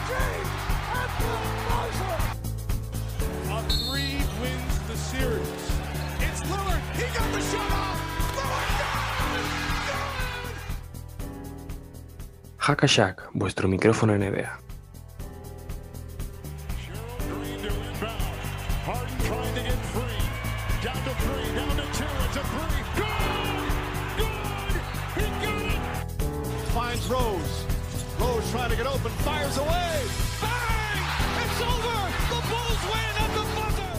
James at the buzzer. A three wins the series. It's Lillard. He got the shot off. Hackashack, vuestro micrófono NBA. Rose trying to get open, fires away. Bang! It's over. The Bulls win at the buzzer.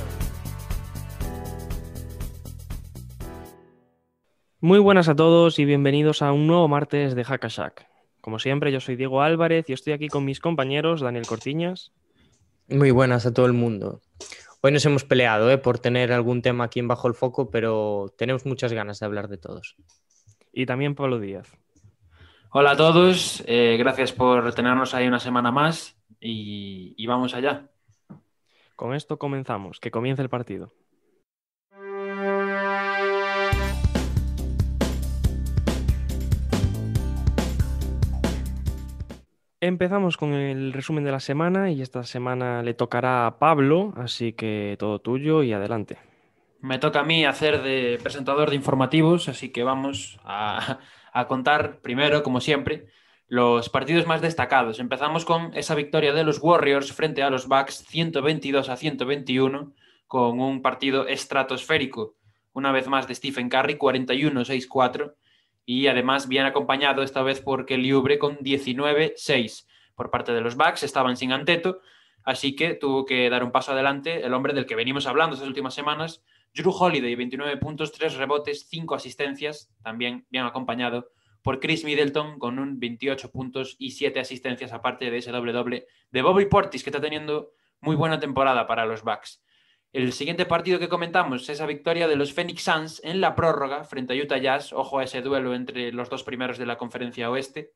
Muy buenas a todos y bienvenidos a un nuevo martes de Hackashack. Como siempre, yo soy Diego Álvarez y estoy aquí con mis compañeros Daniel Cortiñas. Muy buenas a todo el mundo. Hoy nos hemos peleado por tener algún tema aquí en Bajo el Foco, pero tenemos muchas ganas de hablar de todos. Y también Pablo Díaz. Hola a todos, gracias por tenernos ahí una semana más y vamos allá. Con esto comenzamos, que comience el partido. Empezamos con el resumen de la semana y esta semana le tocará a Pablo, así que todo tuyo y adelante. Me toca a mí hacer de presentador de informativos, así que vamos a contar primero, como siempre, los partidos más destacados. Empezamos con esa victoria de los Warriors frente a los Bucks 122-121, con un partido estratosférico, una vez más de Stephen Curry, 41-6-4, y además bien acompañado esta vez por Kelly Oubre con 19-6. Por parte de los Bucks estaban sin Anteto, así que tuvo que dar un paso adelante el hombre del que venimos hablando estas últimas semanas, Jrue Holiday, 29 puntos, 3 rebotes, 5 asistencias, también bien acompañado por Chris Middleton con un 28 puntos y 7 asistencias, aparte de ese doble-doble de Bobby Portis, que está teniendo muy buena temporada para los Bucks. El siguiente partido que comentamos es esa victoria de los Phoenix Suns en la prórroga frente a Utah Jazz. Ojo a ese duelo entre los dos primeros de la conferencia oeste.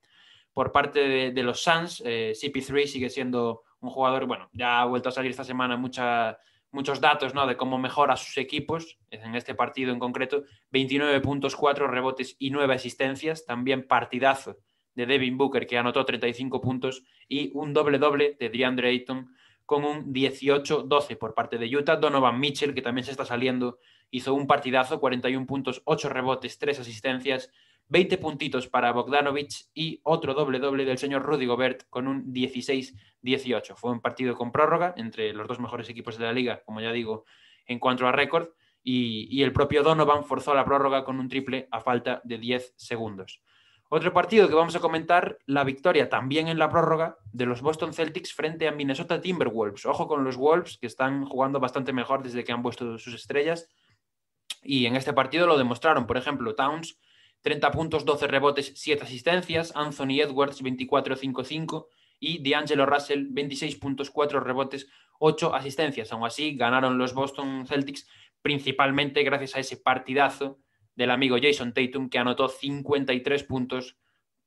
Por parte de los Suns, CP3 sigue siendo un jugador, bueno, ya ha vuelto a salir esta semana muchos datos, ¿no?, de cómo mejora sus equipos. En este partido en concreto, 29 puntos, 4 rebotes y 9 asistencias. También partidazo de Devin Booker, que anotó 35 puntos, y un doble-doble de DeAndre Ayton con un 18-12 por parte de Utah. Donovan Mitchell, que también se está saliendo, hizo un partidazo, 41 puntos, 8 rebotes, 3 asistencias, 20 puntitos para Bogdanovic y otro doble-doble del señor Rudy Gobert con un 16-18. Fue un partido con prórroga entre los dos mejores equipos de la liga, como ya digo, en cuanto a récord, y el propio Donovan forzó la prórroga con un triple a falta de 10 segundos. Otro partido que vamos a comentar, la victoria también en la prórroga de los Boston Celtics frente a Minnesota Timberwolves. Ojo con los Wolves, que están jugando bastante mejor desde que han puesto sus estrellas, y en este partido lo demostraron. Por ejemplo, Towns, 30 puntos, 12 rebotes, 7 asistencias. Anthony Edwards, 24-5-5. Y D'Angelo Russell, 26 puntos, 4 rebotes, 8 asistencias. Aún así, ganaron los Boston Celtics principalmente gracias a ese partidazo del amigo Jason Tatum, que anotó 53 puntos,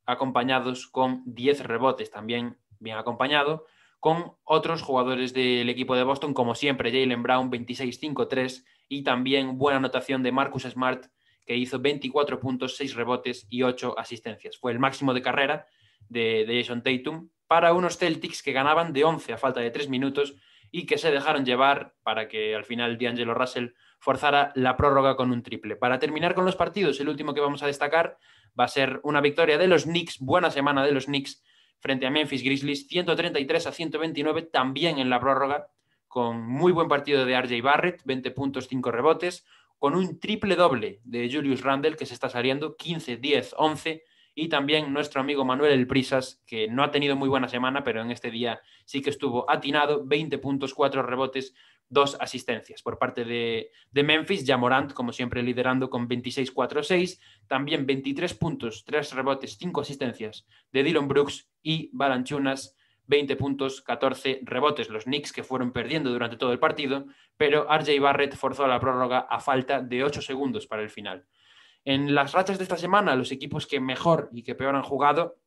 acompañados con 10 rebotes. También bien acompañado con otros jugadores del equipo de Boston, como siempre, Jaylen Brown, 26-5-3. Y también buena anotación de Marcus Smart, que hizo 24 puntos, 6 rebotes y 8 asistencias. Fue el máximo de carrera de Jason Tatum para unos Celtics que ganaban de 11 a falta de 3 minutos y que se dejaron llevar para que al final D'Angelo Russell forzara la prórroga con un triple. Para terminar con los partidos, el último que vamos a destacar va a ser una victoria de los Knicks, buena semana de los Knicks frente a Memphis Grizzlies, 133-129, también en la prórroga, con muy buen partido de RJ Barrett, 20 puntos, 5 rebotes, con un triple doble de Julius Randle, que se está saliendo, 15, 10, 11, y también nuestro amigo Manuel El Prisas, que no ha tenido muy buena semana, pero en este día sí que estuvo atinado, 20 puntos, 4 rebotes, 2 asistencias. Por parte de Memphis, Ja Morant, como siempre, liderando con 26-4-6, también 23 puntos, 3 rebotes, 5 asistencias de Dillon Brooks y Valanciunas, 20 puntos, 14 rebotes. Los Knicks, que fueron perdiendo durante todo el partido, pero RJ Barrett forzó la prórroga a falta de 8 segundos para el final. En las rachas de esta semana, los equipos que mejor y que peor han jugado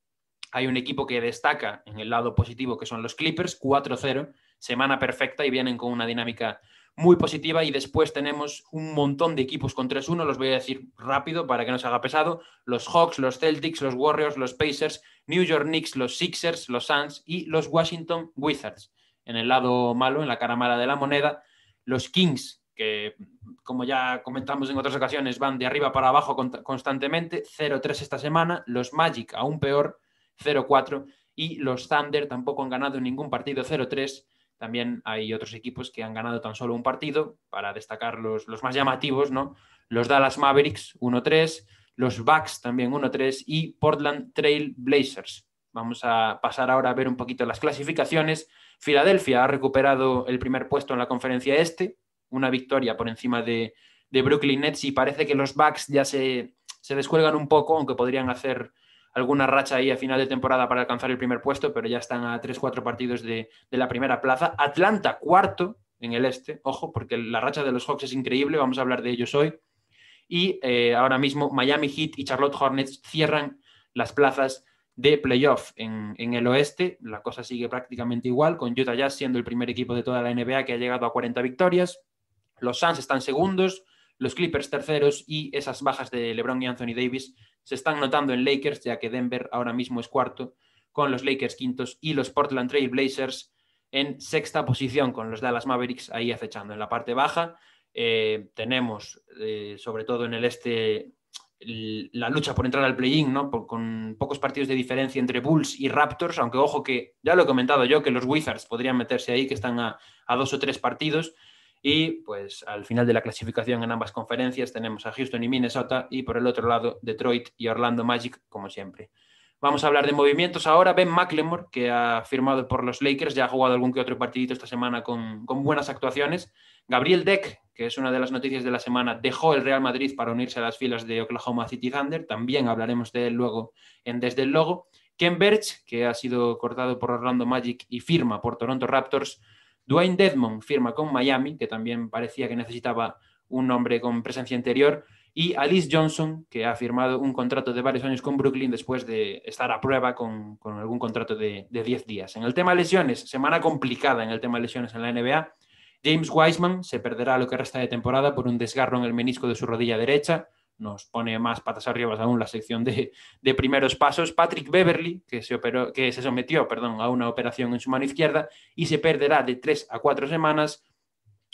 hay un equipo que destaca en el lado positivo, que son los Clippers, 4-0, semana perfecta y vienen con una dinámica muy positiva. Y después tenemos un montón de equipos con 3-1, los voy a decir rápido para que no se haga pesado: los Hawks, los Celtics, los Warriors, los Pacers, New York Knicks, los Sixers, los Suns y los Washington Wizards. En el lado malo, en la cara mala de la moneda, los Kings, que como ya comentamos en otras ocasiones, van de arriba para abajo constantemente, 0-3 esta semana. Los Magic, aún peor, 0-4, y los Thunder tampoco han ganado ningún partido, 0-3. También hay otros equipos que han ganado tan solo un partido, para destacar los más llamativos, ¿no? Los Dallas Mavericks, 1-3, los Bucks también 1-3 y Portland Trail Blazers. Vamos a pasar ahora a ver un poquito las clasificaciones. Filadelfia ha recuperado el primer puesto en la conferencia este, una victoria por encima de Brooklyn Nets, y parece que los Bucks ya se descuelgan un poco, aunque podrían hacer alguna racha ahí a final de temporada para alcanzar el primer puesto, pero ya están a 3-4 partidos de la primera plaza. Atlanta, cuarto en el este, ojo, porque la racha de los Hawks es increíble, vamos a hablar de ellos hoy. Y ahora mismo Miami Heat y Charlotte Hornets cierran las plazas de playoff. En el oeste la cosa sigue prácticamente igual, con Utah Jazz siendo el primer equipo de toda la NBA que ha llegado a 40 victorias. Los Suns están segundos, los Clippers terceros, y esas bajas de LeBron y Anthony Davis se están notando en Lakers, ya que Denver ahora mismo es cuarto, con los Lakers quintos, y los Portland Trail Blazers en sexta posición, con los Dallas Mavericks ahí acechando. En la parte baja tenemos, sobre todo en el este, la lucha por entrar al play-in, ¿no? Con pocos partidos de diferencia entre Bulls y Raptors, aunque ojo que, ya lo he comentado yo, que los Wizards podrían meterse ahí, que están a 2 o 3 partidos. Y pues al final de la clasificación en ambas conferencias tenemos a Houston y Minnesota, y por el otro lado Detroit y Orlando Magic, como siempre. Vamos a hablar de movimientos ahora. Ben McLemore, que ha firmado por los Lakers, ya ha jugado algún que otro partidito esta semana con buenas actuaciones. Gabriel Deck, que es una de las noticias de la semana, dejó el Real Madrid para unirse a las filas de Oklahoma City Thunder. También hablaremos de él luego en Desde el Logo. Ken Birch, que ha sido cortado por Orlando Magic y firma por Toronto Raptors. Dwayne Dedmon firma con Miami, que también parecía que necesitaba un hombre con presencia interior. Y Alice Johnson, que ha firmado un contrato de varios años con Brooklyn después de estar a prueba con algún contrato de 10 días. En el tema lesiones, semana complicada en el tema lesiones en la NBA. James Wiseman se perderá lo que resta de temporada por un desgarro en el menisco de su rodilla derecha. Nos pone más patas arriba aún la sección de primeros pasos. Patrick Beverley, que se sometió a una operación en su mano izquierda y se perderá de 3 a 4 semanas.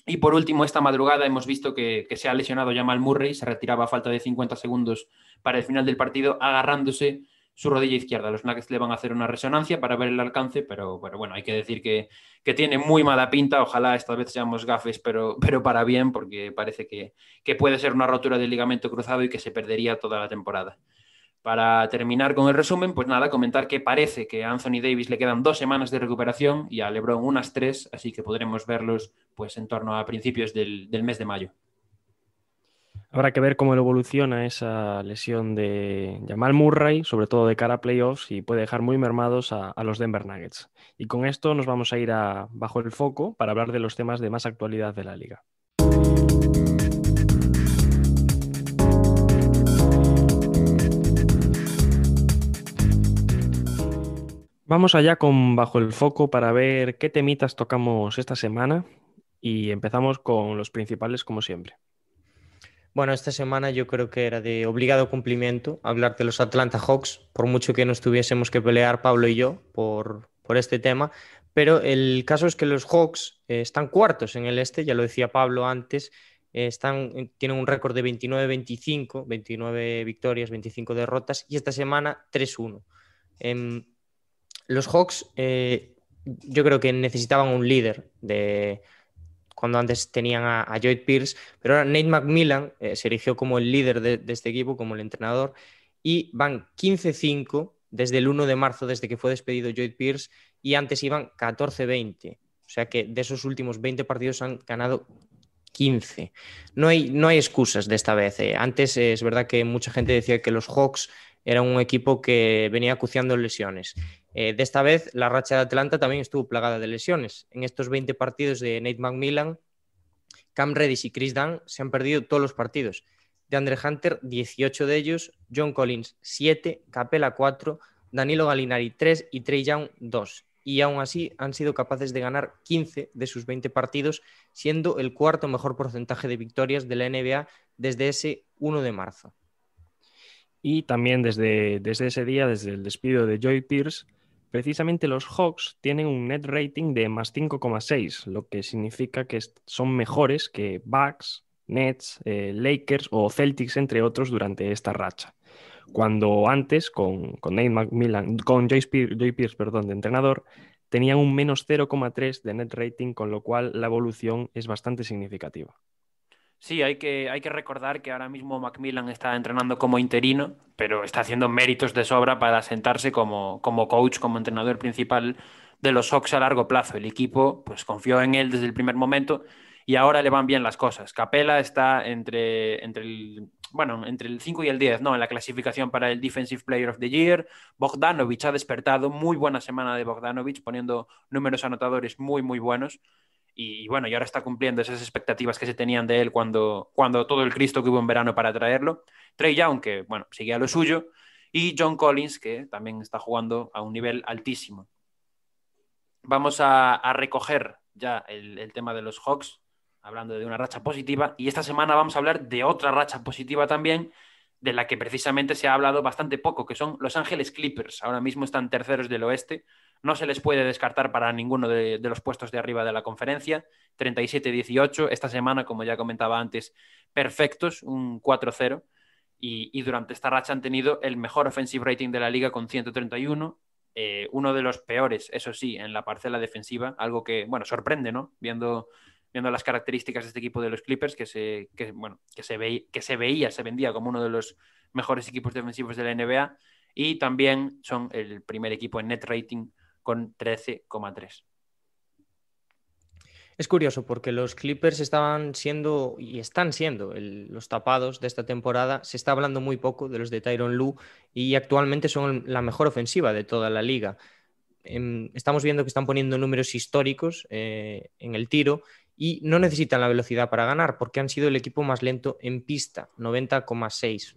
Y por último, esta madrugada hemos visto que se ha lesionado Jamal Murray, se retiraba a falta de 50 segundos para el final del partido, agarrándose su rodilla izquierda. Los Nuggets le van a hacer una resonancia para ver el alcance, pero bueno, hay que decir que tiene muy mala pinta. Ojalá esta vez seamos gafes, pero para bien, porque parece que puede ser una rotura del ligamento cruzado y que se perdería toda la temporada. Para terminar con el resumen, pues nada, comentar que parece que a Anthony Davis le quedan 2 semanas de recuperación y a LeBron unas 3, así que podremos verlos pues en torno a principios del mes de mayo. Habrá que ver cómo evoluciona esa lesión de Jamal Murray, sobre todo de cara a playoffs, y puede dejar muy mermados a los Denver Nuggets. Y con esto nos vamos a ir a Bajo el Foco para hablar de los temas de más actualidad de la liga. Vamos allá con Bajo el Foco para ver qué temitas tocamos esta semana, y empezamos con los principales como siempre. Bueno, esta semana yo creo que era de obligado cumplimiento hablar de los Atlanta Hawks, por mucho que nos tuviésemos que pelear Pablo y yo por este tema, pero el caso es que los Hawks están cuartos en el este, ya lo decía Pablo antes, tienen un récord de 29-25, 29 victorias, 25 derrotas, y esta semana 3-1. Los Hawks yo creo que necesitaban un líder cuando antes tenían a Lloyd Pierce, pero ahora Nate McMillan se erigió como el líder de este equipo, como el entrenador, y van 15-5 desde el 1 de marzo, desde que fue despedido Lloyd Pierce, y antes iban 14-20. O sea que de esos últimos 20 partidos han ganado 15. No hay excusas de esta vez. Antes es verdad que mucha gente decía que los Hawks eran un equipo que venía acuciando lesiones. De esta vez la racha de Atlanta también estuvo plagada de lesiones. En estos 20 partidos de Nate McMillan, Cam Reddish y Chris Dunn se han perdido todos los partidos. DeAndre Hunter, 18 de ellos, John Collins, 7, Capela, 4, Danilo Gallinari 3 y Trae Young 2. Y aún así han sido capaces de ganar 15 de sus 20 partidos, siendo el cuarto mejor porcentaje de victorias de la NBA desde ese 1 de marzo. Y también desde ese día, desde el despido de Joy Pierce, precisamente los Hawks tienen un net rating de más 5,6, lo que significa que son mejores que Bucks, Nets, Lakers o Celtics, entre otros, durante esta racha. Cuando antes, con Nate McMillan, con Joy Pierce, de entrenador, tenían un menos 0,3 de net rating, con lo cual la evolución es bastante significativa. Sí, hay que recordar que ahora mismo Macmillan está entrenando como interino, pero está haciendo méritos de sobra para sentarse como coach, como entrenador principal de los Hawks a largo plazo. El equipo pues confió en él desde el primer momento y ahora le van bien las cosas. Capela está entre el 5 y el 10, ¿no? En la clasificación para el Defensive Player of the Year. Bogdanovic ha despertado, muy buena semana de Bogdanovic, poniendo números anotadores muy, muy buenos. Y bueno, y ahora está cumpliendo esas expectativas que se tenían de él cuando todo el Cristo que hubo en verano para traerlo. Trae Young, que bueno, sigue a lo suyo. Y John Collins, que también está jugando a un nivel altísimo. Vamos a recoger ya el tema de los Hawks, hablando de una racha positiva. Y esta semana vamos a hablar de otra racha positiva también, de la que precisamente se ha hablado bastante poco, que son Los Ángeles Clippers. Ahora mismo están terceros del oeste. No se les puede descartar para ninguno de los puestos de arriba de la conferencia. 37-18. Esta semana, como ya comentaba antes, perfectos, un 4-0. Y durante esta racha han tenido el mejor offensive rating de la liga con 131. Uno de los peores, eso sí, en la parcela defensiva. Algo que, bueno, sorprende, ¿no? Viendo las características de este equipo de los Clippers, que se vendía como uno de los mejores equipos defensivos de la NBA. Y también son el primer equipo en net rating con 13,3. Es curioso porque los Clippers estaban siendo y están siendo los tapados de esta temporada. Se está hablando muy poco de los de Tyronn Lue y actualmente son la mejor ofensiva de toda la liga. Estamos viendo que están poniendo números históricos en el tiro y no necesitan la velocidad para ganar porque han sido el equipo más lento en pista, 90,6.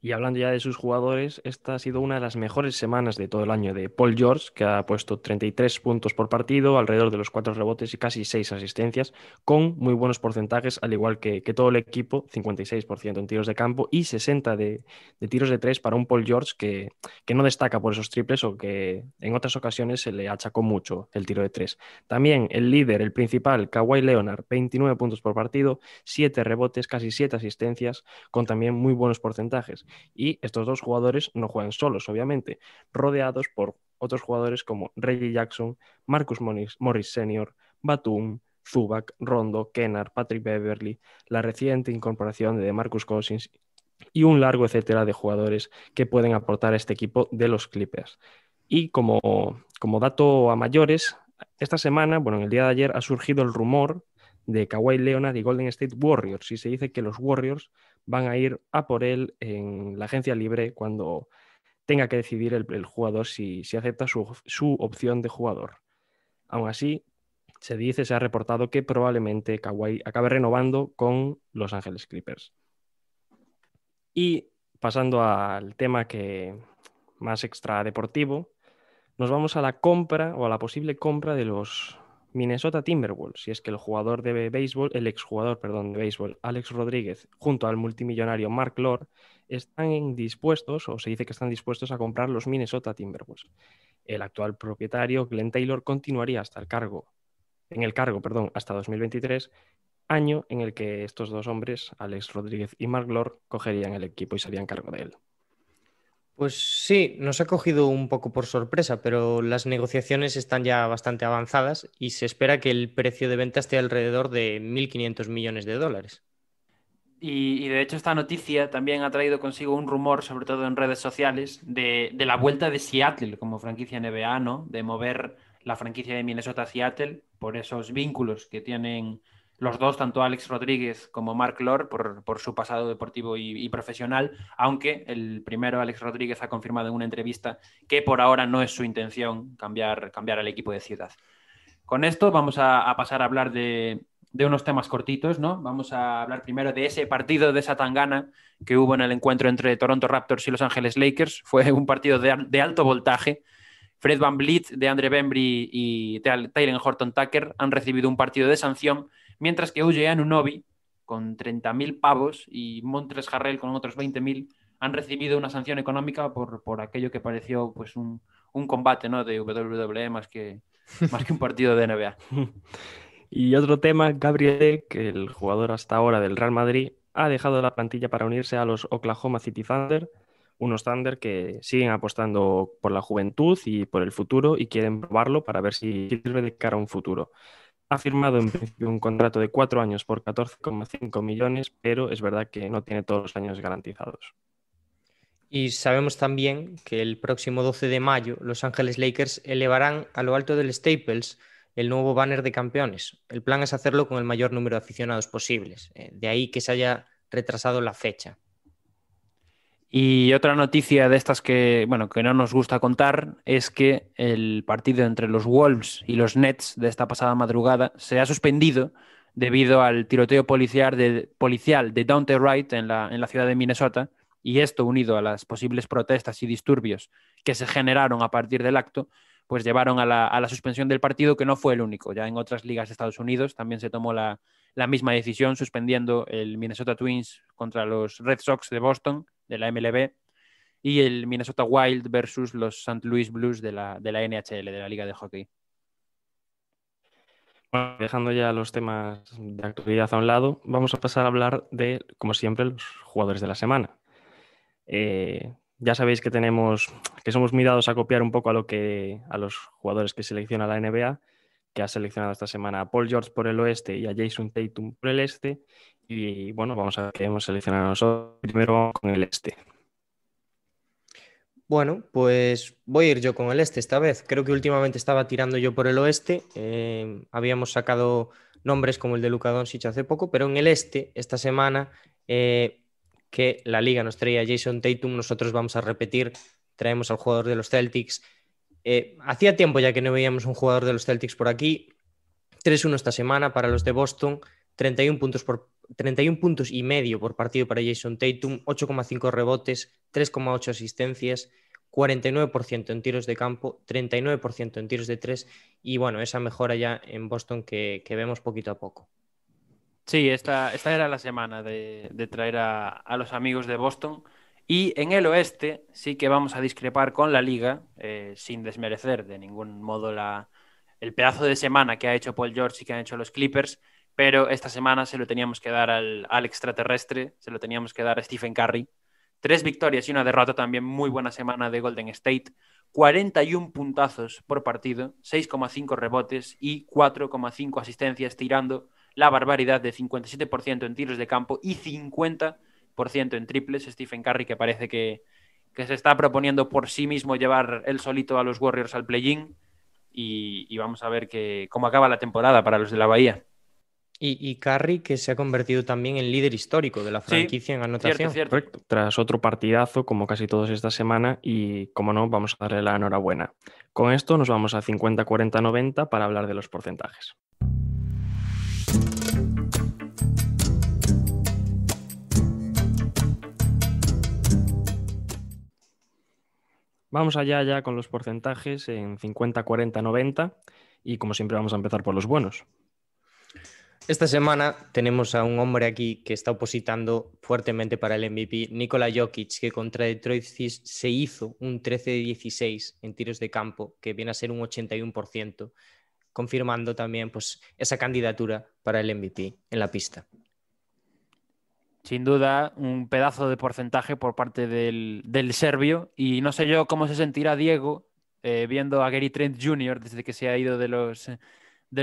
Y hablando ya de sus jugadores, esta ha sido una de las mejores semanas de todo el año de Paul George, que ha puesto 33 puntos por partido, alrededor de los 4 rebotes y casi 6 asistencias, con muy buenos porcentajes, al igual que todo el equipo, 56% en tiros de campo y 60% de tiros de 3 para un Paul George que no destaca por esos triples o que en otras ocasiones se le achacó mucho el tiro de 3. También el líder, el principal, Kawhi Leonard, 29 puntos por partido, 7 rebotes, casi 7 asistencias, con también muy buenos porcentajes. Y estos dos jugadores no juegan solos, obviamente, rodeados por otros jugadores como Reggie Jackson, Marcus Morris Sr., Batum, Zubac, Rondo, Kennard, Patrick Beverley, la reciente incorporación de DeMarcus Cousins y un largo etcétera de jugadores que pueden aportar a este equipo de los Clippers. Y como dato a mayores, esta semana, en el día de ayer ha surgido el rumor de Kawhi Leonard y Golden State Warriors, y se dice que los Warriors van a ir a por él en la agencia libre cuando tenga que decidir el jugador si acepta su opción de jugador. Aún así, se ha reportado que probablemente Kawhi acabe renovando con Los Ángeles Clippers. Y pasando al tema más extradeportivo, nos vamos a la compra o a la posible compra de los Minnesota Timberwolves, y es que el exjugador de béisbol, Alex Rodríguez, junto al multimillonario Mark Lord, están dispuestos, o se dice que están dispuestos a comprar los Minnesota Timberwolves. El actual propietario, Glenn Taylor, continuaría hasta hasta 2023, año en el que estos dos hombres, Alex Rodríguez y Mark Lord, cogerían el equipo y se harían cargo de él. Pues sí, nos ha cogido un poco por sorpresa, pero las negociaciones están ya bastante avanzadas y se espera que el precio de venta esté alrededor de $1.500 millones. Y de hecho esta noticia también ha traído consigo un rumor, sobre todo en redes sociales, de la vuelta de Seattle como franquicia NBA, ¿no? De mover la franquicia de Minnesota a Seattle por esos vínculos que tienen los dos, tanto Alex Rodríguez como Mark Lord, por su pasado deportivo y profesional, aunque el primero, Alex Rodríguez, ha confirmado en una entrevista que por ahora no es su intención cambiar al equipo de ciudad. Con esto vamos a pasar a hablar de de unos temas cortitos, ¿no? Vamos a hablar primero de ese partido de esa tangana que hubo en el encuentro entre Toronto Raptors y Los Ángeles Lakers. Fue un partido de alto voltaje. Fred VanVleet, DeAndre Bembry y Talen Horton-Tucker han recibido un partido de sanción, mientras que OJ Anunoby, con 30.000 pavos, y Montrezl Harrell, con otros 20.000, han recibido una sanción económica por aquello que pareció pues un combate, ¿no?, de WWE más que un partido de NBA. Y otro tema, Gabriel, que el jugador hasta ahora del Real Madrid, ha dejado la plantilla para unirse a los Oklahoma City Thunder, unos Thunder que siguen apostando por la juventud y por el futuro y quieren probarlo para ver si sirve de cara a un futuro. Ha firmado en principio un contrato de 4 años por 14,5 millones, pero es verdad que no tiene todos los años garantizados. Y sabemos también que el próximo 12 de mayo Los Ángeles Lakers elevarán a lo alto del Staples el nuevo banner de campeones. El plan es hacerlo con el mayor número de aficionados posibles. De ahí que se haya retrasado la fecha. Y otra noticia de estas que, bueno, que no nos gusta contar es que el partido entre los Wolves y los Nets de esta pasada madrugada se ha suspendido debido al tiroteo policial de Daunte Wright en la ciudad de Minnesota, y esto, unido a las posibles protestas y disturbios que se generaron a partir del acto, pues llevaron a la suspensión del partido, que no fue el único. Ya en otras ligas de Estados Unidos también se tomó la misma decisión, suspendiendo el Minnesota Twins contra los Red Sox de Boston, de la MLB, y el Minnesota Wild versus los St. Louis Blues de la NHL, de la Liga de Hockey. Bueno, dejando ya los temas de actualidad a un lado, vamos a pasar a hablar de, como siempre, los jugadores de la semana. Ya sabéis que somos muy dados a copiar un poco a los jugadores que selecciona la NBA, que ha seleccionado esta semana a Paul George por el oeste y a Jason Tatum por el este. Y bueno, vamos a ver qué hemos seleccionado nosotros. Primero con el este. Bueno, pues voy a ir yo con el este esta vez. Creo que últimamente estaba tirando yo por el oeste. Habíamos sacado nombres como el de Luka Doncic hace poco, pero en el este, esta semana, que la liga nos traía a Jason Tatum, nosotros vamos a repetir, traemos al jugador de los Celtics. Hacía tiempo ya que no veíamos un jugador de los Celtics por aquí. 3-1 esta semana para los de Boston, 31 puntos y medio por partido para Jason Tatum, 8,5 rebotes, 3,8 asistencias, 49% en tiros de campo, 39% en tiros de 3, y bueno, esa mejora ya en Boston que vemos poquito a poco. Sí, esta era la semana de traer a los amigos de Boston. Y en el oeste sí que vamos a discrepar con la liga, sin desmerecer de ningún modo el pedazo de semana que ha hecho Paul George y que han hecho los Clippers, pero esta semana se lo teníamos que dar al extraterrestre, se lo teníamos que dar a Stephen Curry. 3 victorias y una derrota, también muy buena semana de Golden State. 41 puntazos por partido, 6,5 rebotes y 4,5 asistencias, tirando la barbaridad de 57% en tiros de campo y 50% en triples. Stephen Curry, que parece que se está proponiendo por sí mismo llevar él solito a los Warriors al play-in, y vamos a ver cómo acaba la temporada para los de la Bahía. Y Curry, que se ha convertido también en líder histórico de la franquicia en anotación. Cierto. Correcto. Tras otro partidazo, como casi todos esta semana, y como no, vamos a darle la enhorabuena. Con esto nos vamos a 50, 40, 90 para hablar de los porcentajes. Vamos allá ya con los porcentajes en 50, 40, 90, y como siempre vamos a empezar por los buenos. Esta semana tenemos a un hombre aquí que está opositando fuertemente para el MVP, Nikola Jokic, que contra Detroit se hizo un 13 de 16 en tiros de campo, que viene a ser un 81%, confirmando también pues, esa candidatura para el MVP en la pista. Sin duda, un pedazo de porcentaje por parte del serbio, y no sé yo cómo se sentirá Diego viendo a Gary Trent Jr. desde que se ha ido de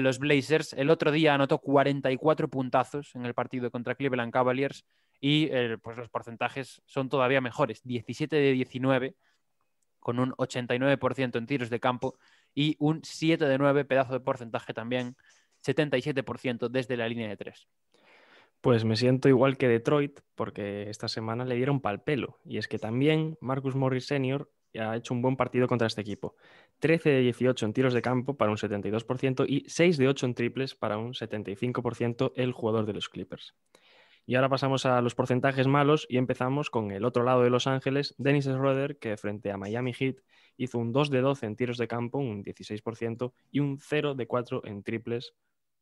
los Blazers. El otro día anotó 44 puntazos en el partido contra Cleveland Cavaliers, y pues los porcentajes son todavía mejores. 17 de 19 con un 89% en tiros de campo y un 7 de 9, pedazo de porcentaje también, 77% desde la línea de 3. Pues me siento igual que Detroit, porque esta semana le dieron pal pelo. Y es que también Marcus Morris Sr. ha hecho un buen partido contra este equipo. 13 de 18 en tiros de campo para un 72% y 6 de 8 en triples para un 75% el jugador de los Clippers. Y ahora pasamos a los porcentajes malos y empezamos con el otro lado de Los Ángeles, Dennis Schroeder, que frente a Miami Heat hizo un 2 de 12 en tiros de campo, un 16%, y un 0 de 4 en triples,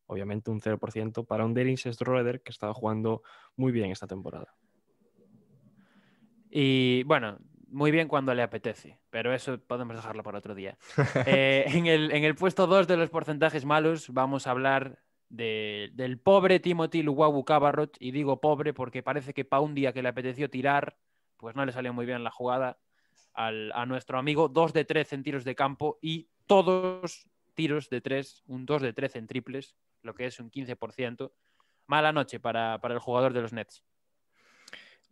obviamente un 0% para un Dennis Schroeder que estaba jugando muy bien esta temporada. Y bueno, muy bien cuando le apetece, pero eso podemos dejarlo para otro día. En el puesto 2 de los porcentajes malos vamos a hablar del pobre Timothy Luwawu Cabarrot, y digo pobre porque parece que para un día que le apeteció tirar, pues no le salió muy bien la jugada a nuestro amigo. 2 de 13 en tiros de campo y todos tiros de 3, un 2 de 13 en triples, lo que es un 15%. Mala noche para el jugador de los Nets.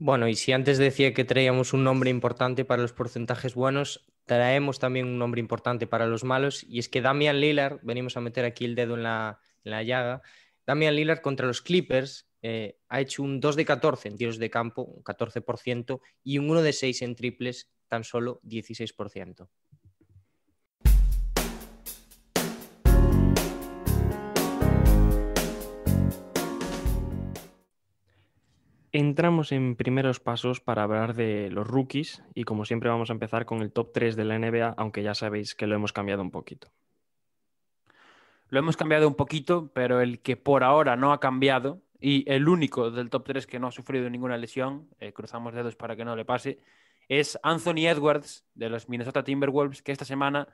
Bueno, y si antes decía que traíamos un nombre importante para los porcentajes buenos, traemos también un nombre importante para los malos, y es que Damian Lillard, venimos a meter aquí el dedo en la llaga, Damian Lillard contra los Clippers ha hecho un 2 de 14 en tiros de campo, un 14%, y un 1 de 6 en triples, tan solo 16%. Entramos en primeros pasos para hablar de los rookies y como siempre vamos a empezar con el top 3 de la NBA, aunque ya sabéis que lo hemos cambiado un poquito. Lo hemos cambiado un poquito, pero el que por ahora no ha cambiado y el único del top 3 que no ha sufrido ninguna lesión, cruzamos dedos para que no le pase, es Anthony Edwards de los Minnesota Timberwolves, que esta semana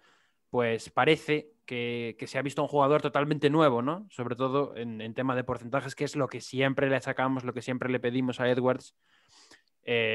pues parece que se ha visto un jugador totalmente nuevo, ¿no? Sobre todo en tema de porcentajes, que es lo que siempre le sacamos, lo que siempre le pedimos a Edwards.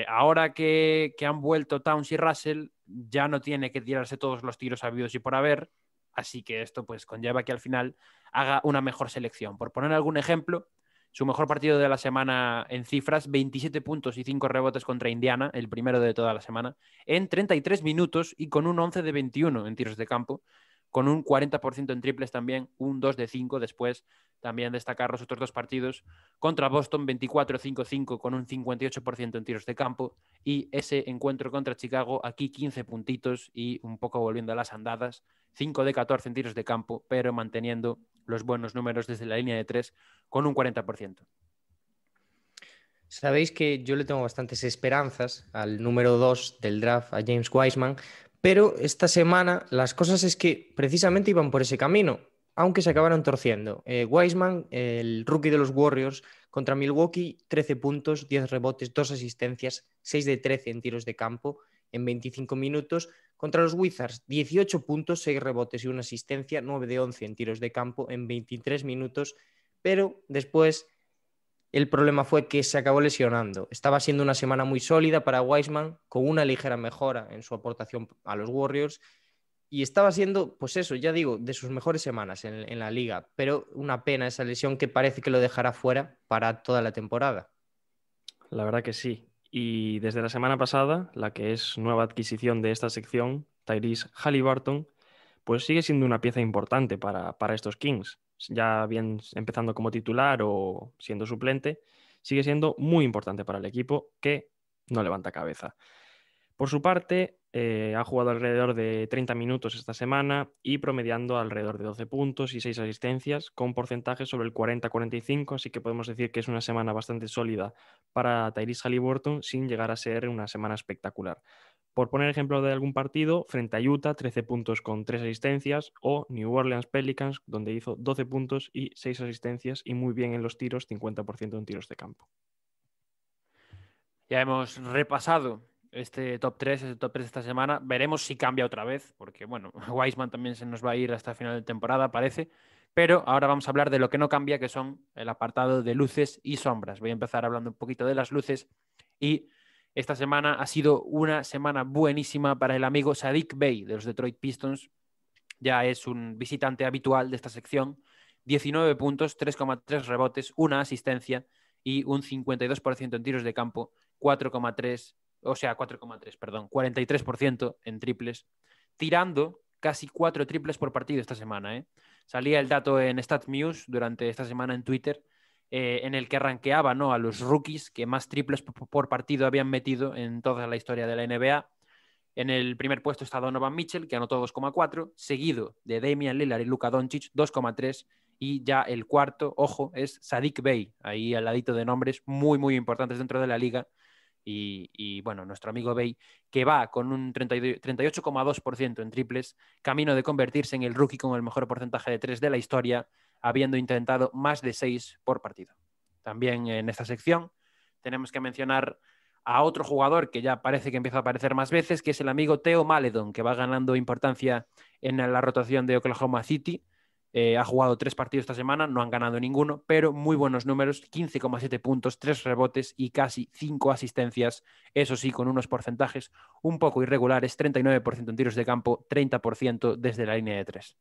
Ahora que han vuelto Towns y Russell, ya no tiene que tirarse todos los tiros habidos y por haber, así que esto pues conlleva que al final haga una mejor selección. Por poner algún ejemplo, su mejor partido de la semana en cifras, 27 puntos y 5 rebotes contra Indiana, el primero de toda la semana, en 33 minutos y con un 11 de 21 en tiros de campo, con un 40% en triples también, un 2 de 5 después. También destacar los otros dos partidos contra Boston, 24-5-5 con un 58% en tiros de campo, y ese encuentro contra Chicago, aquí 15 puntitos y un poco volviendo a las andadas, 5 de 14 en tiros de campo, pero manteniendo los buenos números desde la línea de 3 con un 40%. Sabéis que yo le tengo bastantes esperanzas al número 2 del draft, a James Wiseman, pero esta semana las cosas es que precisamente iban por ese camino, aunque se acabaron torciendo. Wiseman, el rookie de los Warriors, contra Milwaukee, 13 puntos, 10 rebotes, 2 asistencias, 6 de 13 en tiros de campo en 25 minutos. Contra los Wizards, 18 puntos, 6 rebotes y 1 asistencia, 9 de 11 en tiros de campo en 23 minutos, pero después el problema fue que se acabó lesionando. Estaba siendo una semana muy sólida para Wiseman, con una ligera mejora en su aportación a los Warriors, y estaba siendo, pues eso, ya digo, de sus mejores semanas en la liga, pero una pena esa lesión que parece que lo dejará fuera para toda la temporada. La verdad que sí. Y desde la semana pasada, la que es nueva adquisición de esta sección, Tyrese Haliburton, pues sigue siendo una pieza importante para estos Kings. Ya bien empezando como titular o siendo suplente, sigue siendo muy importante para el equipo que no levanta cabeza. Por su parte, ha jugado alrededor de 30 minutos esta semana y promediando alrededor de 12 puntos y 6 asistencias, con porcentajes sobre el 40-45, así que podemos decir que es una semana bastante sólida para Tyrese Haliburton sin llegar a ser una semana espectacular. Por poner ejemplo de algún partido, frente a Utah, 13 puntos con 3 asistencias, o New Orleans Pelicans, donde hizo 12 puntos y 6 asistencias y muy bien en los tiros, 50% en tiros de campo. Ya hemos repasado este top 3 de esta semana. Veremos si cambia otra vez, porque bueno, Wiseman también se nos va a ir hasta el final de temporada, parece. Pero ahora vamos a hablar de lo que no cambia, que son el apartado de luces y sombras. Voy a empezar hablando un poquito de las luces, y esta semana ha sido una semana buenísima para el amigo Saddiq Bey de los Detroit Pistons. Ya es un visitante habitual de esta sección. 19 puntos, 3,3 rebotes, una asistencia y un 52% en tiros de campo, 43% en triples, tirando casi 4 triples por partido esta semana. Salía el dato en StatMuse durante esta semana en Twitter, en el que rankeaba, ¿no?, a los rookies que más triples por partido habían metido en toda la historia de la NBA. En el primer puesto está Donovan Mitchell, que anotó 2,4, seguido de Damian Lillard y Luka Doncic, 2,3. Y ya el cuarto, ojo, es Saddiq Bey, ahí al ladito de nombres muy, muy importantes dentro de la liga. Y bueno, nuestro amigo Bey, que va con un 38,2% en triples, camino de convertirse en el rookie con el mejor porcentaje de 3 de la historia, habiendo intentado más de 6 por partido. También en esta sección tenemos que mencionar a otro jugador que ya parece que empieza a aparecer más veces, que es el amigo Theo Maledon, que va ganando importancia en la rotación de Oklahoma City. Ha jugado 3 partidos esta semana, no han ganado ninguno, pero muy buenos números, 15,7 puntos, 3 rebotes y casi 5 asistencias, eso sí, con unos porcentajes un poco irregulares, 39% en tiros de campo, 30% desde la línea de 3.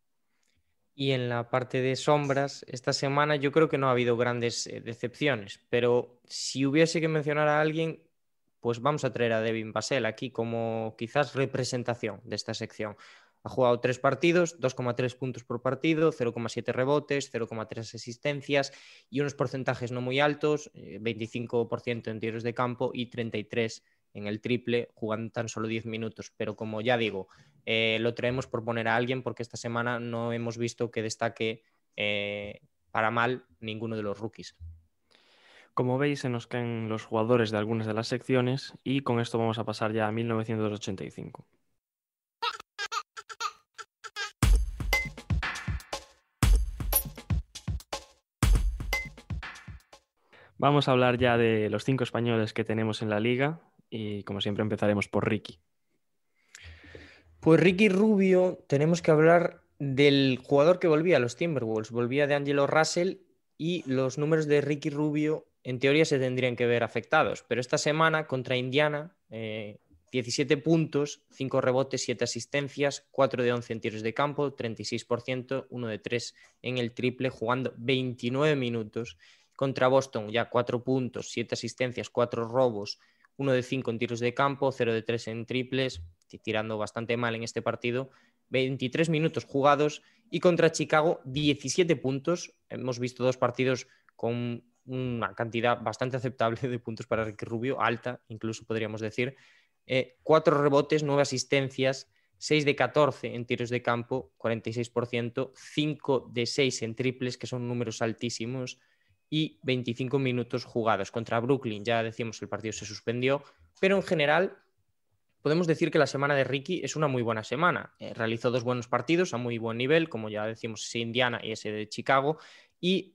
Y en la parte de sombras, esta semana yo creo que no ha habido grandes decepciones, pero si hubiese que mencionar a alguien, pues vamos a traer a Devin Vassell aquí como quizás representación de esta sección. Ha jugado 3 partidos, 2,3 puntos por partido, 0,7 rebotes, 0,3 asistencias y unos porcentajes no muy altos, 25% en tiros de campo y 33% en el triple, jugando tan solo 10 minutos. Pero como ya digo, lo traemos por poner a alguien porque esta semana no hemos visto que destaque para mal ninguno de los rookies. Como veis, se nos caen los jugadores de algunas de las secciones y con esto vamos a pasar ya a 1985. Vamos a hablar ya de los 5 españoles que tenemos en la liga y como siempre empezaremos por Ricky. Pues Ricky Rubio, tenemos que hablar del jugador que volvía a los Timberwolves, volvía de Angelo Russell y los números de Ricky Rubio en teoría se tendrían que ver afectados, pero esta semana contra Indiana, 17 puntos, 5 rebotes, 7 asistencias, 4 de 11 en tiros de campo, 36%, 1 de 3 en el triple, jugando 29 minutos. Contra Boston ya 4 puntos, 7 asistencias, 4 robos, 1 de 5 en tiros de campo, 0 de 3 en triples, tirando bastante mal en este partido. 23 minutos jugados y contra Chicago 17 puntos. Hemos visto 2 partidos con una cantidad bastante aceptable de puntos para Ricky Rubio, alta incluso podríamos decir. 4 rebotes, 9 asistencias, 6 de 14 en tiros de campo, 46%, 5 de 6 en triples, que son números altísimos, y 25 minutos jugados. Contra Brooklyn, ya decimos, el partido se suspendió, pero en general podemos decir que la semana de Ricky es una muy buena semana. Realizó 2 buenos partidos a muy buen nivel, como ya decimos, ese Indiana y ese de Chicago, y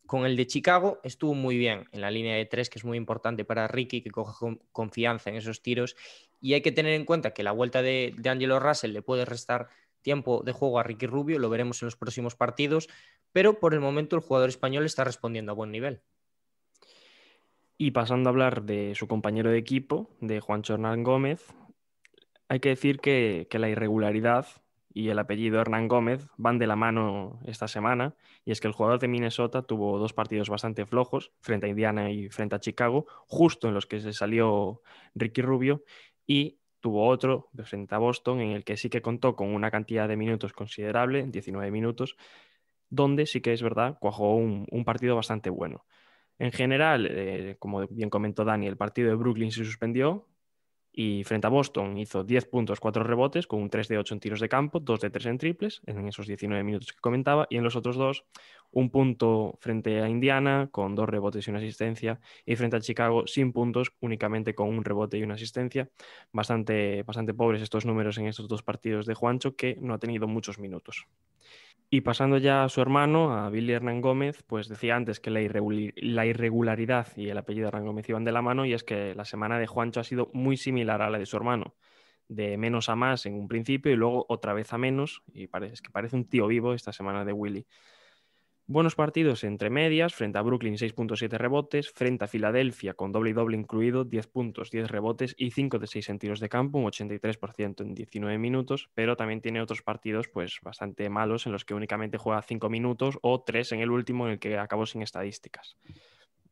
con el de Chicago estuvo muy bien en la línea de 3, que es muy importante para Ricky, que coja confianza en esos tiros, y hay que tener en cuenta que la vuelta de Angelo Russell le puede restar tiempo de juego a Ricky Rubio, lo veremos en los próximos partidos, pero por el momento el jugador español está respondiendo a buen nivel. Y pasando a hablar de su compañero de equipo, de Juancho Hernán Gómez, hay que decir que la irregularidad y el apellido Hernán Gómez van de la mano esta semana, y es que el jugador de Minnesota tuvo 2 partidos bastante flojos, frente a Indiana y frente a Chicago, justo en los que se salió Ricky Rubio, y tuvo otro frente a Boston en el que sí que contó con una cantidad de minutos considerable, 19 minutos, donde sí que es verdad, cuajó un partido bastante bueno. En general, como bien comentó Dani, el partido de Brooklyn se suspendió y frente a Boston hizo 10 puntos, 4 rebotes, con un 3 de 8 en tiros de campo, 2 de 3 en triples, en esos 19 minutos que comentaba, y en los otros 2, un punto frente a Indiana, con 2 rebotes y una asistencia, y frente a Chicago, sin puntos, únicamente con un rebote y una asistencia. Bastante pobres estos números en estos 2 partidos de Juancho, que no ha tenido muchos minutos. Y pasando ya a su hermano, a Billy Hernán Gómez, pues decía antes que la irregularidad y el apellido Hernán Gómez iban de la mano, y es que la semana de Juancho ha sido muy similar a la de su hermano, de menos a más en un principio y luego otra vez a menos, y parece un tío vivo esta semana de Willy. Buenos partidos entre medias, frente a Brooklyn 6.7 rebotes, frente a Filadelfia con doble y doble incluido, 10 puntos, 10 rebotes y 5 de 6 en tiros de campo, un 83% en 19 minutos, pero también tiene otros partidos pues bastante malos en los que únicamente juega 5 minutos o 3 en el último, en el que acabó sin estadísticas.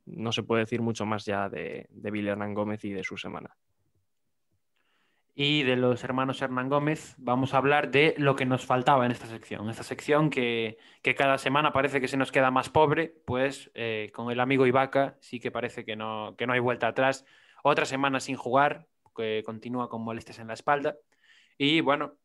No se puede decir mucho más ya de Billy Hernán Gómez y de su semana. Y de los hermanos Hernán Gómez vamos a hablar de lo que nos faltaba en esta sección que cada semana parece que se nos queda más pobre, pues con el amigo Ibaka sí que parece que no hay vuelta atrás. Otra semana sin jugar, que continúa con molestias en la espalda. Y bueno,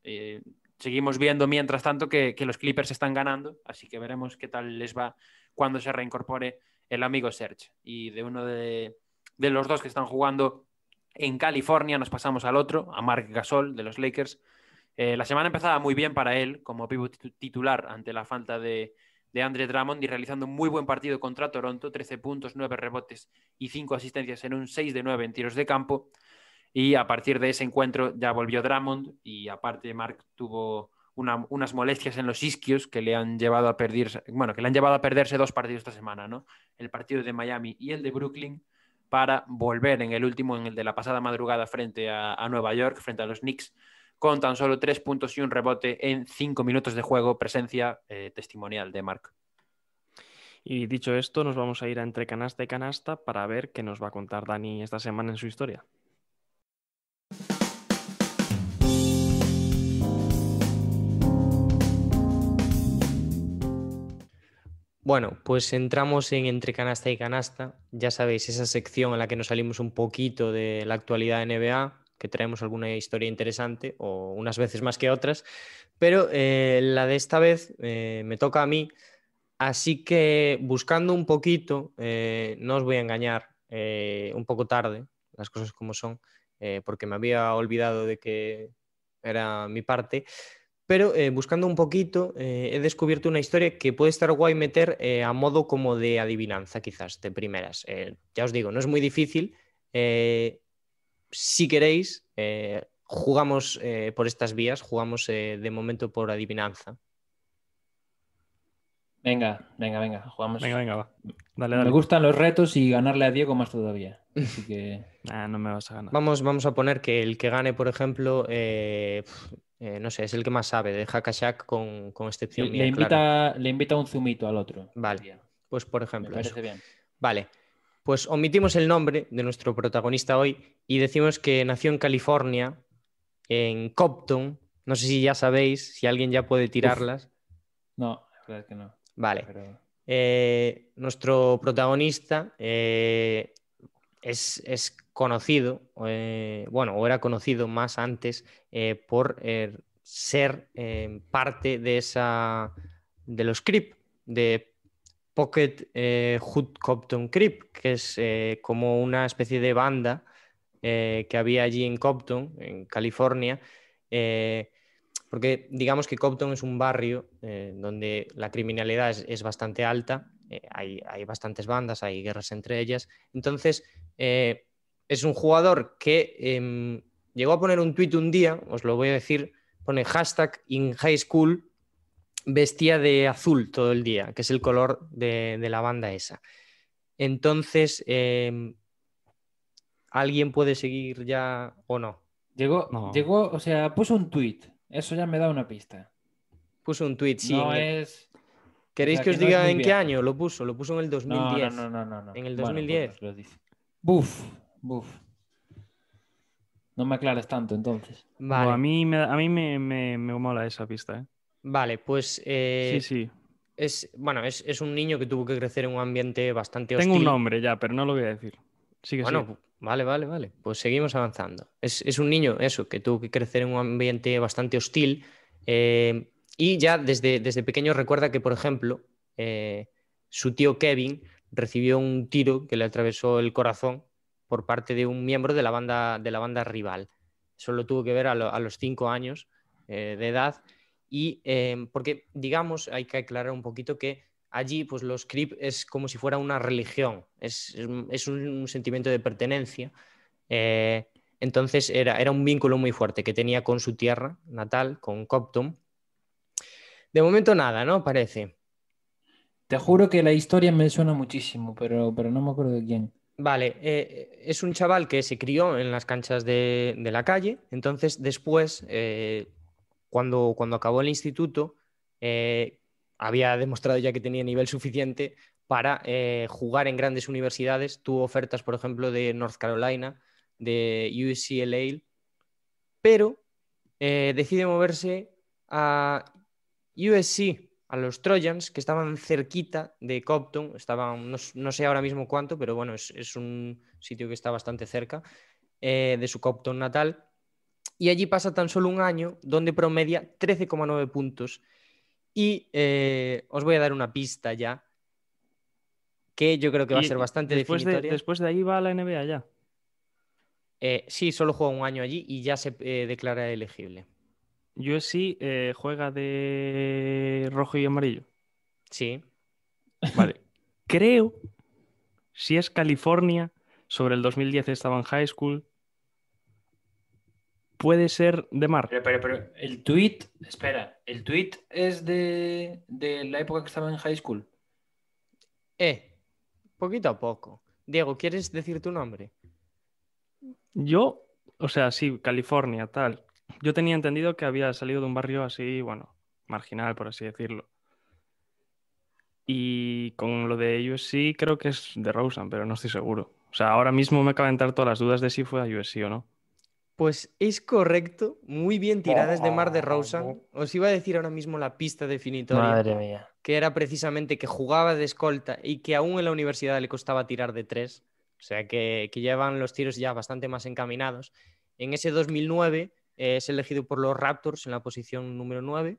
seguimos viendo mientras tanto que los Clippers están ganando, así que veremos qué tal les va cuando se reincorpore el amigo Serge. Y de uno de los dos que están jugando en California nos pasamos al otro, a Marc Gasol de los Lakers. La semana empezaba muy bien para él como pívot titular ante la falta de Andre Drummond y realizando un muy buen partido contra Toronto, 13 puntos, 9 rebotes y 5 asistencias en un 6 de 9 en tiros de campo. Y a partir de ese encuentro ya volvió Drummond y aparte Marc tuvo unas molestias en los isquios que le han llevado a perderse, dos partidos esta semana, ¿no? El partido de Miami y el de Brooklyn, para volver en el último, en el de la pasada madrugada frente a Nueva York, frente a los Knicks, con tan solo 3 puntos y un rebote en 5 minutos de juego, presencia testimonial de Marc. Y dicho esto, nos vamos a ir a entre canasta y canasta para ver qué nos va a contar Dani esta semana en su historia. Bueno, pues entramos en entre canasta y canasta. Ya sabéis, esa sección en la que nos salimos un poquito de la actualidad de NBA, que traemos alguna historia interesante, o unas veces más que otras, pero la de esta vez me toca a mí, así que buscando un poquito, no os voy a engañar, un poco tarde, las cosas como son, porque me había olvidado de que era mi parte. Pero buscando un poquito, he descubierto una historia que puede estar guay meter a modo como de adivinanza, quizás, de primeras. Ya os digo, no es muy difícil. Si queréis, jugamos por estas vías, jugamos de momento por adivinanza. Venga, jugamos. Venga, va. Dale. Me gustan los retos y ganarle a Diego más todavía. Así que... no me vas a ganar. Vamos a poner que el que gane, por ejemplo, no sé, es el que más sabe de Hack a Shaq con excepción mía, claro. Le invita un zumito al otro. Vale, pues por ejemplo. Me parece bien. Vale, pues omitimos el nombre de nuestro protagonista hoy y decimos que nació en California, en Compton. No sé si ya sabéis, si alguien ya puede tirarlas. No, la verdad es que no. Vale. Pero... nuestro protagonista es conocido, o era conocido más antes por ser parte de los Crip, de Pocket Hood Compton Crip, que es como una especie de banda que había allí en Compton, en California, porque digamos que Compton es un barrio donde la criminalidad es bastante alta, hay bastantes bandas, hay guerras entre ellas. Entonces, es un jugador que llegó a poner un tuit un día, os lo voy a decir, pone hashtag in high school, vestía de azul todo el día, que es el color de la banda esa. Entonces, ¿alguien puede seguir ya o no? Llegó, o sea, puso un tuit. Eso ya me da una pista. Puso un tuit, sí. No es... ¿Queréis que os diga en qué año lo puso? Lo puso en el 2010. No. En el 2010. Bueno, pues lo dice. Buf. No me aclares tanto, entonces. Vale. A mí me mola esa pista, ¿eh? Vale, pues... sí. Es un niño que tuvo que crecer en un ambiente bastante hostil. Tengo un nombre ya, pero no lo voy a decir. Sigue. Vale. Pues seguimos avanzando. Es un niño, eso, que tuvo que crecer en un ambiente bastante hostil. Y ya desde pequeño recuerda que, por ejemplo, su tío Kevin recibió un tiro que le atravesó el corazón por parte de un miembro de la banda rival. Eso lo tuvo que ver a los 5 años de edad. Y porque, digamos, hay que aclarar un poquito que allí pues los Crip es como si fuera una religión, es un sentimiento de pertenencia. Entonces era un vínculo muy fuerte que tenía con su tierra natal, con Compton. De momento nada, ¿no? Parece. Te juro que la historia me suena muchísimo, pero no me acuerdo de quién. Vale, es un chaval que se crió en las canchas de la calle. Entonces después, cuando acabó el instituto, había demostrado ya que tenía nivel suficiente para jugar en grandes universidades. Tuvo ofertas, por ejemplo, de North Carolina, de UCLA, pero decide moverse a USC, a los Trojans, que estaban cerquita de Compton. Estaban, no sé ahora mismo cuánto, pero bueno, es un sitio que está bastante cerca. de su Compton natal, y allí pasa tan solo un año donde promedia 13,9 puntos. Y os voy a dar una pista ya, que yo creo que va a ser bastante definitoria. Después de ahí va a la NBA ya. Sí, solo juega un año allí y ya se declara elegible. USC juega de rojo y amarillo. Sí. Vale. Creo, si es California, sobre el 2010 estaba en high school, puede ser de Mar. Pero el tweet, espera, ¿el tweet es de la época que estaba en high school? Poquito a poco. Diego, ¿quieres decir tu nombre? Yo, o sea, sí, California, tal. Yo tenía entendido que había salido de un barrio así, bueno, marginal, por así decirlo. Y con lo de USC creo que es de Rosen, pero no estoy seguro. O sea, ahora mismo me acaban de entrar todas las dudas de si fue a USC o no. Pues es correcto, muy bien tiradas de Mar de Rosen. Os iba a decir ahora mismo la pista definitoria, Madre mía. que era precisamente que jugaba de escolta y que aún en la universidad le costaba tirar de 3. O sea que llevan los tiros ya bastante más encaminados. En ese 2009 es elegido por los Raptors en la posición número 9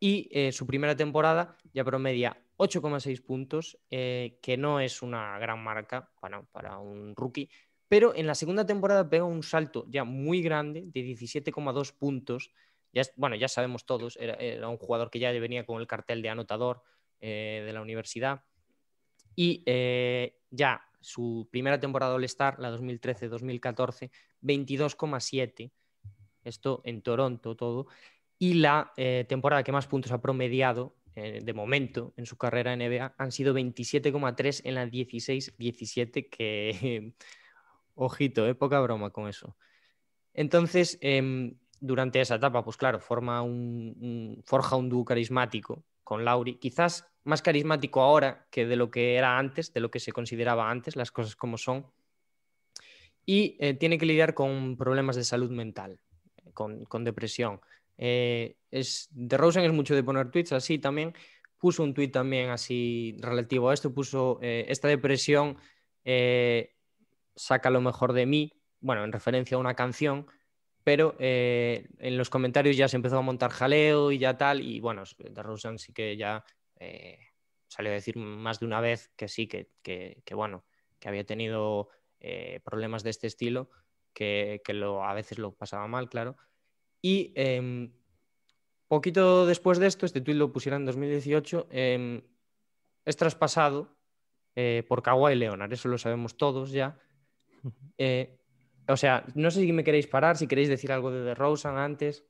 y su primera temporada ya promedia 8,6 puntos, que no es una gran marca para un rookie, pero en la segunda temporada pega un salto ya muy grande de 17,2 puntos. Ya sabemos todos, era un jugador que ya venía con el cartel de anotador de la universidad. Y ya su primera temporada All-Star, la 2013-2014, 22,7. Esto en Toronto todo. Y la temporada que más puntos ha promediado de momento en su carrera en NBA han sido 27,3 en la 16-17, que ojito, poca broma con eso. Entonces, durante esa etapa, pues claro, forja un dúo carismático con Lauri, quizás más carismático ahora que de lo que era antes, de lo que se consideraba antes, las cosas como son, y tiene que lidiar con problemas de salud mental, con depresión. DeRozan es mucho de poner tweets así también, puso un tweet también así relativo a esto, puso esta depresión saca lo mejor de mí, bueno, en referencia a una canción, pero en los comentarios ya se empezó a montar jaleo y ya tal, y bueno, DeRozan sí que ya salió a decir más de una vez que sí, que bueno, que había tenido problemas de este estilo, que a veces lo pasaba mal, claro. Y poquito después de esto, este tuit lo pusieron en 2018, es traspasado por Kawhi Leonard, eso lo sabemos todos ya. O sea, no sé si me queréis parar, si queréis decir algo de DeRozan antes.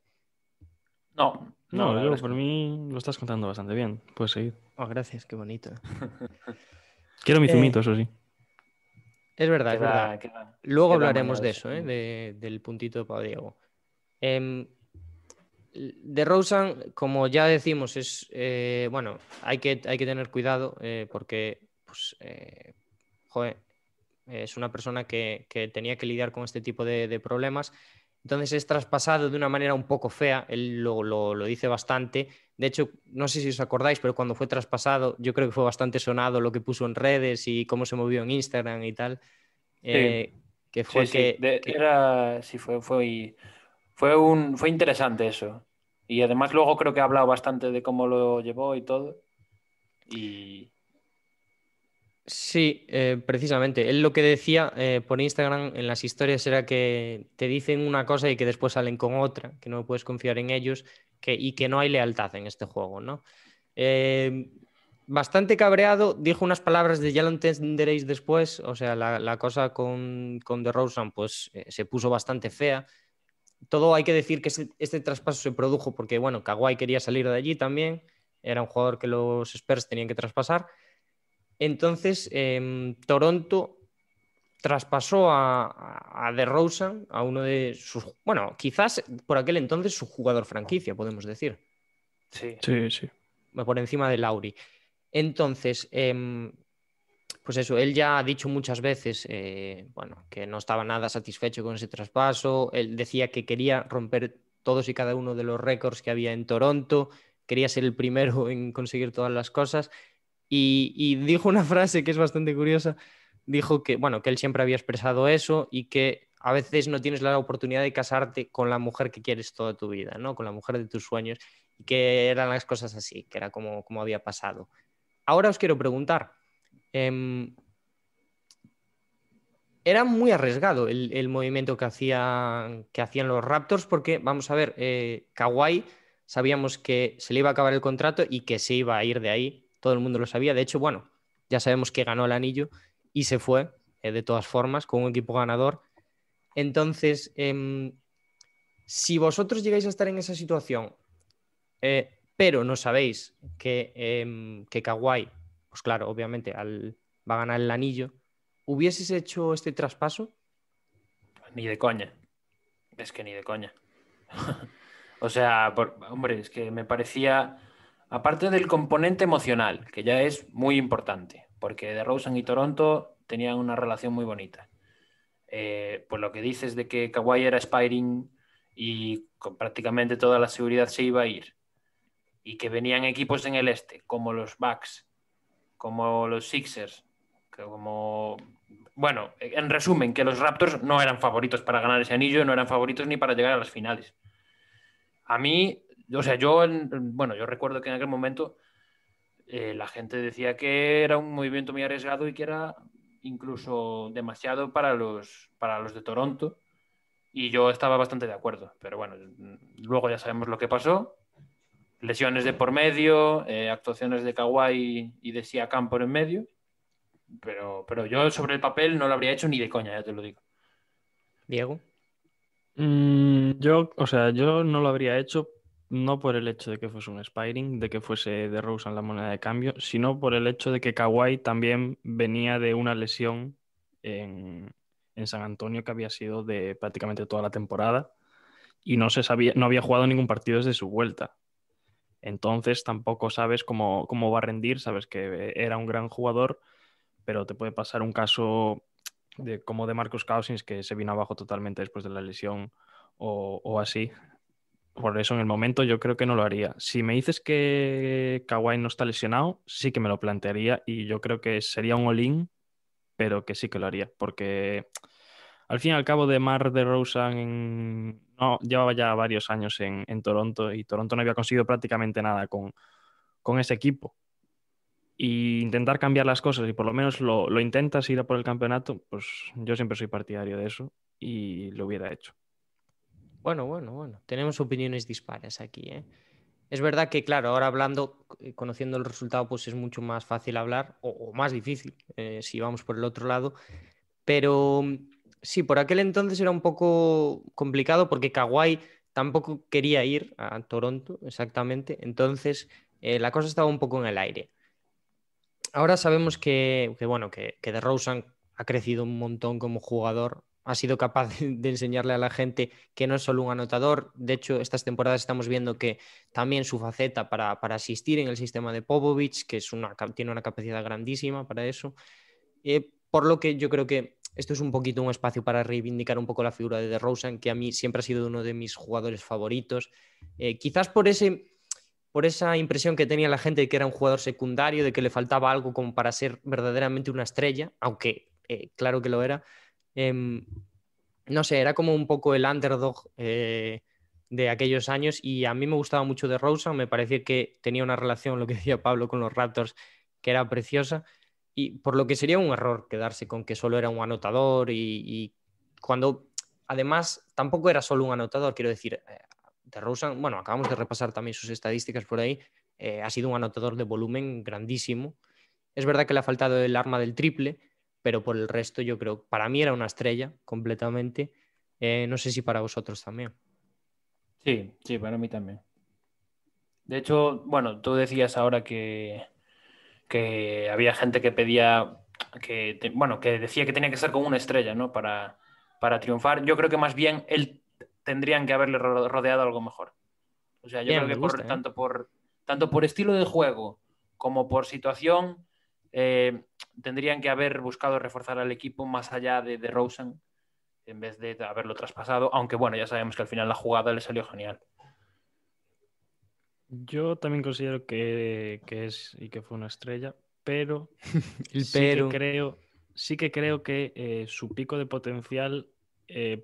No, No, la yo verdad es por que no. mí lo estás contando bastante bien. Puedes seguir. Oh, gracias, qué bonito. Quiero mi zumito, eso sí. Es verdad, es verdad. Luego hablaremos de eso, del puntito para Diego. DeRozan, como ya decimos, es bueno, hay que tener cuidado porque pues, joder, es una persona que tenía que lidiar con este tipo de problemas. Entonces es traspasado de una manera un poco fea, él lo dice bastante. De hecho, no sé si os acordáis, pero cuando fue traspasado, yo creo que fue bastante sonado lo que puso en redes y cómo se movió en Instagram y tal. Sí. Que fue Sí. Sí, fue interesante eso. Y además luego creo que ha hablado bastante de cómo lo llevó y todo. Y Sí, precisamente. Él lo que decía por Instagram en las historias era que te dicen una cosa y que después salen con otra, que no puedes confiar en ellos y que no hay lealtad en este juego, ¿no? Bastante cabreado, dijo unas palabras de ya lo entenderéis después, o sea, la cosa con DeRozan pues se puso bastante fea. Todo hay que decir que este traspaso se produjo porque, bueno, Kawhi quería salir de allí también, era un jugador que los Spurs tenían que traspasar. Entonces, Toronto traspasó a DeRozan, a uno de sus, bueno, quizás por aquel entonces su jugador franquicia, podemos decir. sí. Sí. Por encima de Lauri. Entonces, pues eso, él ya ha dicho muchas veces, bueno, que no estaba nada satisfecho con ese traspaso. Él decía que quería romper todos y cada uno de los récords que había en Toronto, quería ser el primero en conseguir todas las cosas. Y dijo una frase que es bastante curiosa. Dijo que, bueno, que él siempre había expresado eso y que a veces no tienes la oportunidad de casarte con la mujer que quieres toda tu vida, ¿no? Con la mujer de tus sueños, y que eran las cosas así, que era como había pasado. Ahora os quiero preguntar, era muy arriesgado el movimiento que hacían los Raptors, porque, vamos a ver, Kawhi sabíamos que se le iba a acabar el contrato y que se iba a ir de ahí, todo el mundo lo sabía. De hecho, bueno, ya sabemos que ganó el anillo y se fue, de todas formas, con un equipo ganador. Entonces, si vosotros llegáis a estar en esa situación, pero no sabéis que Kawhi, pues claro, obviamente va a ganar el anillo, ¿hubieses hecho este traspaso? Ni de coña. Es que ni de coña. O sea, hombre, es que me parecía, aparte del componente emocional, que ya es muy importante, porque DeRozan y Toronto tenían una relación muy bonita. Pues lo que dices de que Kawhi era Spiring y con prácticamente toda la seguridad se iba a ir, y que venían equipos en el este, como los Bucks, como los Sixers, como... Bueno, en resumen, que los Raptors no eran favoritos para ganar ese anillo, no eran favoritos ni para llegar a las finales. A mí, o sea, yo recuerdo que en aquel momento la gente decía que era un movimiento muy arriesgado y que era incluso demasiado para los de Toronto, y yo estaba bastante de acuerdo, pero bueno, luego ya sabemos lo que pasó. Lesiones de por medio, actuaciones de Kawhi y de Siakam por en medio, pero yo sobre el papel no lo habría hecho ni de coña, ya te lo digo. Diego. Yo no lo habría hecho, no por el hecho de que fuese un Spiring, de que fuese DeRozan la moneda de cambio, sino por el hecho de que Kawhi también venía de una lesión en San Antonio que había sido de prácticamente toda la temporada y no había jugado ningún partido desde su vuelta. Entonces tampoco sabes cómo va a rendir, sabes que era un gran jugador, pero te puede pasar un caso como de Marcus Cousins, que se vino abajo totalmente después de la lesión o así. Por eso en el momento yo creo que no lo haría. Si me dices que Kawhi no está lesionado, sí que me lo plantearía y yo creo que sería un all-in, pero que sí que lo haría, porque al fin y al cabo DeMar DeRozan no, llevaba ya varios años en Toronto y Toronto no había conseguido prácticamente nada con ese equipo. Y intentar cambiar las cosas y por lo menos lo intentas ir a por el campeonato, pues yo siempre soy partidario de eso y lo hubiera hecho. Bueno. Tenemos opiniones dispares aquí, ¿eh? Es verdad que, claro, ahora hablando, conociendo el resultado, pues es mucho más fácil hablar, o más difícil, si vamos por el otro lado. Pero sí, por aquel entonces era un poco complicado porque Kawhi tampoco quería ir a Toronto, exactamente. Entonces, la cosa estaba un poco en el aire. Ahora sabemos que DeRozan ha crecido un montón como jugador, ha sido capaz de enseñarle a la gente que no es solo un anotador. De hecho, estas temporadas estamos viendo que también su faceta para asistir en el sistema de Popovich, que tiene una capacidad grandísima para eso. Por lo que yo creo que esto es un poquito un espacio para reivindicar un poco la figura de DeRozan, que a mí siempre ha sido uno de mis jugadores favoritos. Quizás por esa impresión que tenía la gente de que era un jugador secundario, de que le faltaba algo como para ser verdaderamente una estrella, aunque claro que lo era. No sé, era como un poco el underdog de aquellos años, y a mí me gustaba mucho DeRozan, me parecía que tenía una relación, lo que decía Pablo, con los Raptors, que era preciosa, y por lo que sería un error quedarse con que solo era un anotador y cuando además tampoco era solo un anotador, quiero decir, DeRozan, bueno, acabamos de repasar también sus estadísticas por ahí, ha sido un anotador de volumen grandísimo. Es verdad que le ha faltado el arma del triple, pero por el resto yo creo, para mí era una estrella completamente. No sé si para vosotros también. Sí, para mí también. De hecho, bueno, tú decías ahora que había gente que pedía, que decía que tenía que ser como una estrella, ¿no? Para triunfar. Yo creo que más bien él tendrían que haberle rodeado algo mejor. O sea, yo Bien, creo me que gusta, tanto por estilo de juego como por situación, tendrían que haber buscado reforzar al equipo más allá de DeRozan en vez de haberlo traspasado, aunque bueno, ya sabemos que al final la jugada le salió genial. Yo también considero que es y que fue una estrella, pero El sí pero. que creo que su pico de potencial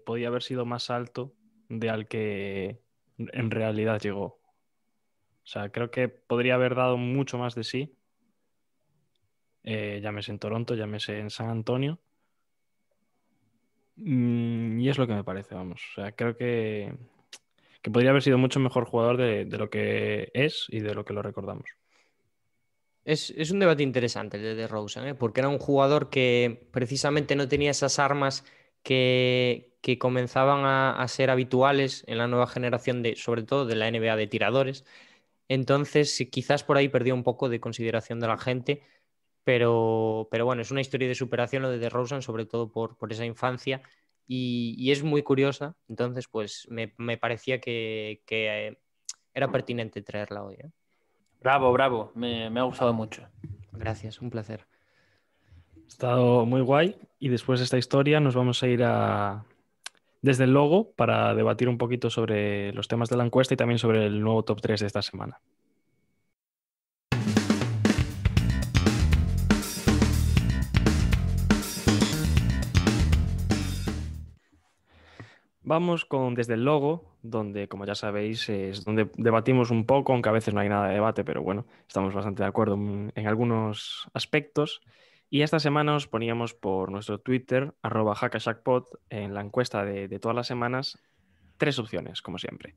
podía haber sido más alto de al que en realidad llegó. O sea, creo que podría haber dado mucho más de sí, llámese en Toronto, llámese en San Antonio. Y es lo que me parece, vamos. O sea, creo que podría haber sido mucho mejor jugador de lo que es y de lo que lo recordamos. Es un debate interesante el de DeRozan, ¿eh? Porque era un jugador que precisamente no tenía esas armas que comenzaban a ser habituales en la nueva generación, sobre todo de la NBA de tiradores. Entonces, sí, quizás por ahí perdió un poco de consideración de la gente, pero bueno, es una historia de superación lo de DeRozan, sobre todo por esa infancia, y es muy curiosa. Entonces, pues me parecía que era pertinente traerla hoy, ¿eh? Bravo, bravo. Me ha gustado mucho. Gracias, un placer. Ha estado muy guay y después de esta historia nos vamos a ir desde el logo para debatir un poquito sobre los temas de la encuesta y también sobre el nuevo top 3 de esta semana. Vamos con desde el logo, donde, como ya sabéis, es donde debatimos un poco, aunque a veces no hay nada de debate, pero bueno, estamos bastante de acuerdo en algunos aspectos. Y esta semana os poníamos por nuestro Twitter, @hackashackpod, en la encuesta de todas las semanas, 3 opciones, como siempre.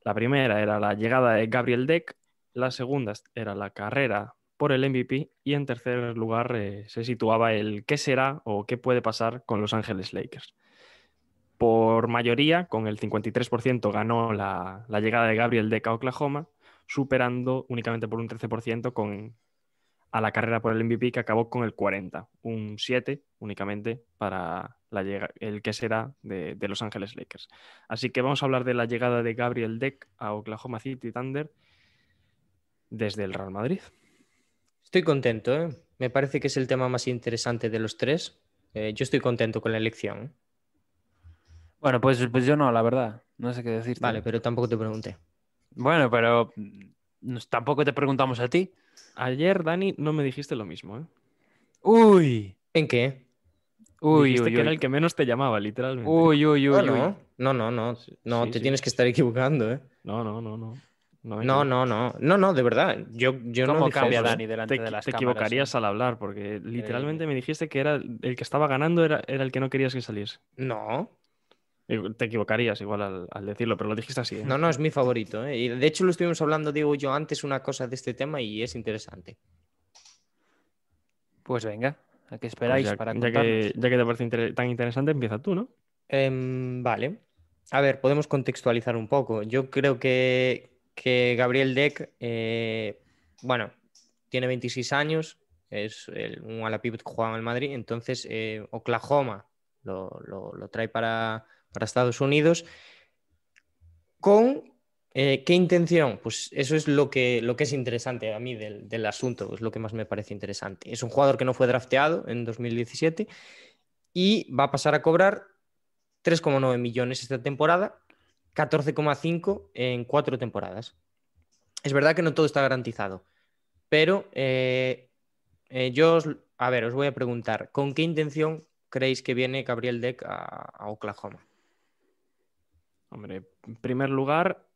La primera era la llegada de Gabriel Deck, la segunda era la carrera por el MVP y en tercer lugar se situaba el qué será o qué puede pasar con Los Ángeles Lakers. Por mayoría, con el 53% ganó la llegada de Gabriel Deck a Oklahoma, superando únicamente por un 13% a la carrera por el MVP, que acabó con el 40%, un 7 únicamente para el que será de Los Ángeles Lakers. Así que vamos a hablar de la llegada de Gabriel Deck a Oklahoma City Thunder desde el Real Madrid. Estoy contento, ¿eh? Me parece que es el tema más interesante de los tres. Yo estoy contento con la elección. Bueno, pues yo no, la verdad. No sé qué decirte. Vale, pero tampoco te pregunté. Bueno, pero tampoco te preguntamos a ti. Ayer, Dani, no me dijiste lo mismo, ¿eh? Uy, ¿En qué? uy, Dijiste uy, que era uy. el que menos te llamaba, literalmente. Uy, uy, No, uy, uy. no, no, no, no. No, Sí, te sí. tienes que estar equivocando, ¿eh? No. No me No, equivoco. no, no. No, no, de verdad. Yo no ¿Cómo dije cambia eso, ¿eh? Dani delante de las Te cámaras? equivocarías al hablar, porque literalmente Increíble. me dijiste que era el que estaba ganando era el que no querías que saliese. No, Te equivocarías igual al decirlo, pero lo dijiste así, ¿eh? no, no, es mi favorito, ¿eh? Y de hecho lo estuvimos hablando, digo yo, antes una cosa de este tema y es interesante. Pues venga, ¿a qué Pues esperáis para ya contarnos? que te parece tan interesante, empieza tú, ¿no? Vale. A ver, podemos contextualizar un poco. Yo creo que Gabriel Deck, bueno, tiene 26 años, es un ala pivot que juega en el Madrid, entonces Oklahoma lo trae para Estados Unidos. ¿Con qué intención? Pues eso es lo que es interesante a mí del asunto, es lo que más me parece interesante. Es un jugador que no fue drafteado en 2017 y va a pasar a cobrar 3,9 millones esta temporada, 14,5 en 4 temporadas. Es verdad que no todo está garantizado, pero os voy a preguntar, ¿con qué intención creéis que viene Gabriel Deck a Oklahoma? Hombre, en primer lugar,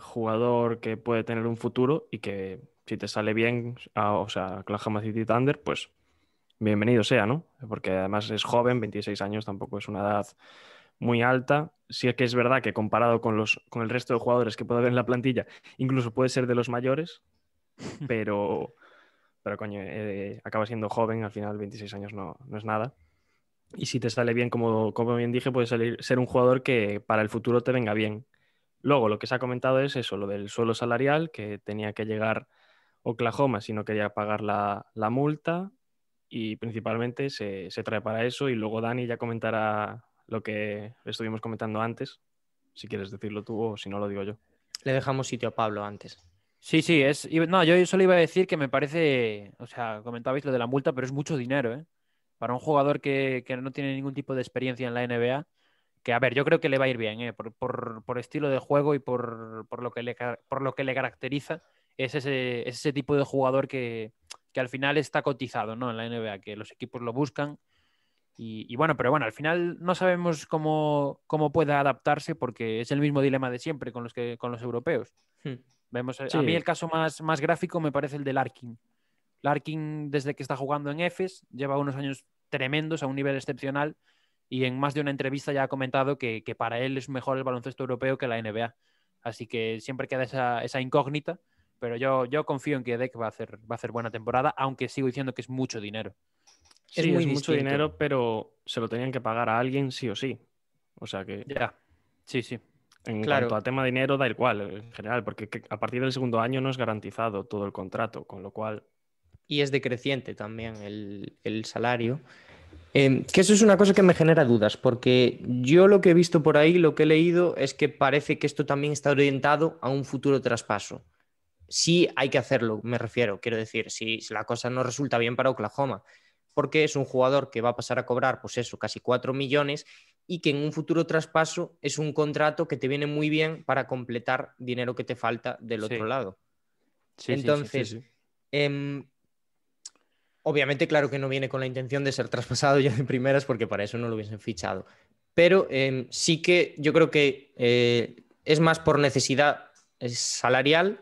jugador que puede tener un futuro y que si te sale bien, o sea, Oklahoma City Thunder, pues bienvenido sea, ¿no? Porque además es joven, 26 años, tampoco es una edad muy alta. Sí es que es verdad que comparado con el resto de jugadores que puede haber en la plantilla, incluso puede ser de los mayores, pero coño, acaba siendo joven, al final 26 años no es nada. Y si te sale bien, como bien dije, puede ser un jugador que para el futuro te venga bien. Luego, lo que se ha comentado es eso, lo del suelo salarial, que tenía que llegar Oklahoma si no quería pagar la multa y principalmente se trae para eso y luego Dani ya comentará lo que estuvimos comentando antes, si quieres decirlo tú o si no lo digo yo. Le dejamos sitio a Pablo antes. Sí, no, yo solo iba a decir que me parece, o sea, comentabais lo de la multa, pero es mucho dinero, ¿eh? Para un jugador que no tiene ningún tipo de experiencia en la NBA, que a ver, yo creo que le va a ir bien, ¿eh? Por estilo de juego y por lo que le caracteriza, es ese tipo de jugador que al final está cotizado, ¿no? En la NBA, que los equipos lo buscan Y bueno, pero bueno, al final no sabemos cómo puede adaptarse porque es el mismo dilema de siempre con los europeos. Vemos, a mí Sí, el caso más gráfico me parece el de Larkin. Larkin, desde que está jugando en EFES, lleva unos años tremendos a un nivel excepcional y en más de una entrevista ya ha comentado que para él es mejor el baloncesto europeo que la NBA. Así que siempre queda esa incógnita, pero yo confío en que Deck va a hacer buena temporada, aunque sigo diciendo que es mucho dinero. Es sí, muy es mucho distinto. dinero, pero se lo tenían que pagar a alguien sí o sí. O sea que Ya, sí, sí. en cuanto Claro, a tema dinero da igual en general, porque a partir del segundo año no es garantizado todo el contrato, con lo cual y es decreciente también el salario. Que eso es una cosa que me genera dudas, porque yo lo que he visto por ahí, lo que he leído, es que parece que esto también está orientado a un futuro traspaso. Sí hay que hacerlo, me refiero, quiero decir, si la cosa no resulta bien para Oklahoma, porque es un jugador que va a pasar a cobrar, pues eso, casi 4 millones y que en un futuro traspaso es un contrato que te viene muy bien para completar dinero que te falta del otro Sí, lado. sí, sí, sí. sí, Entonces, sí. obviamente, claro que no viene con la intención de ser traspasado ya de primeras, porque para eso no lo hubiesen fichado. Pero sí que yo creo que es más por necesidad salarial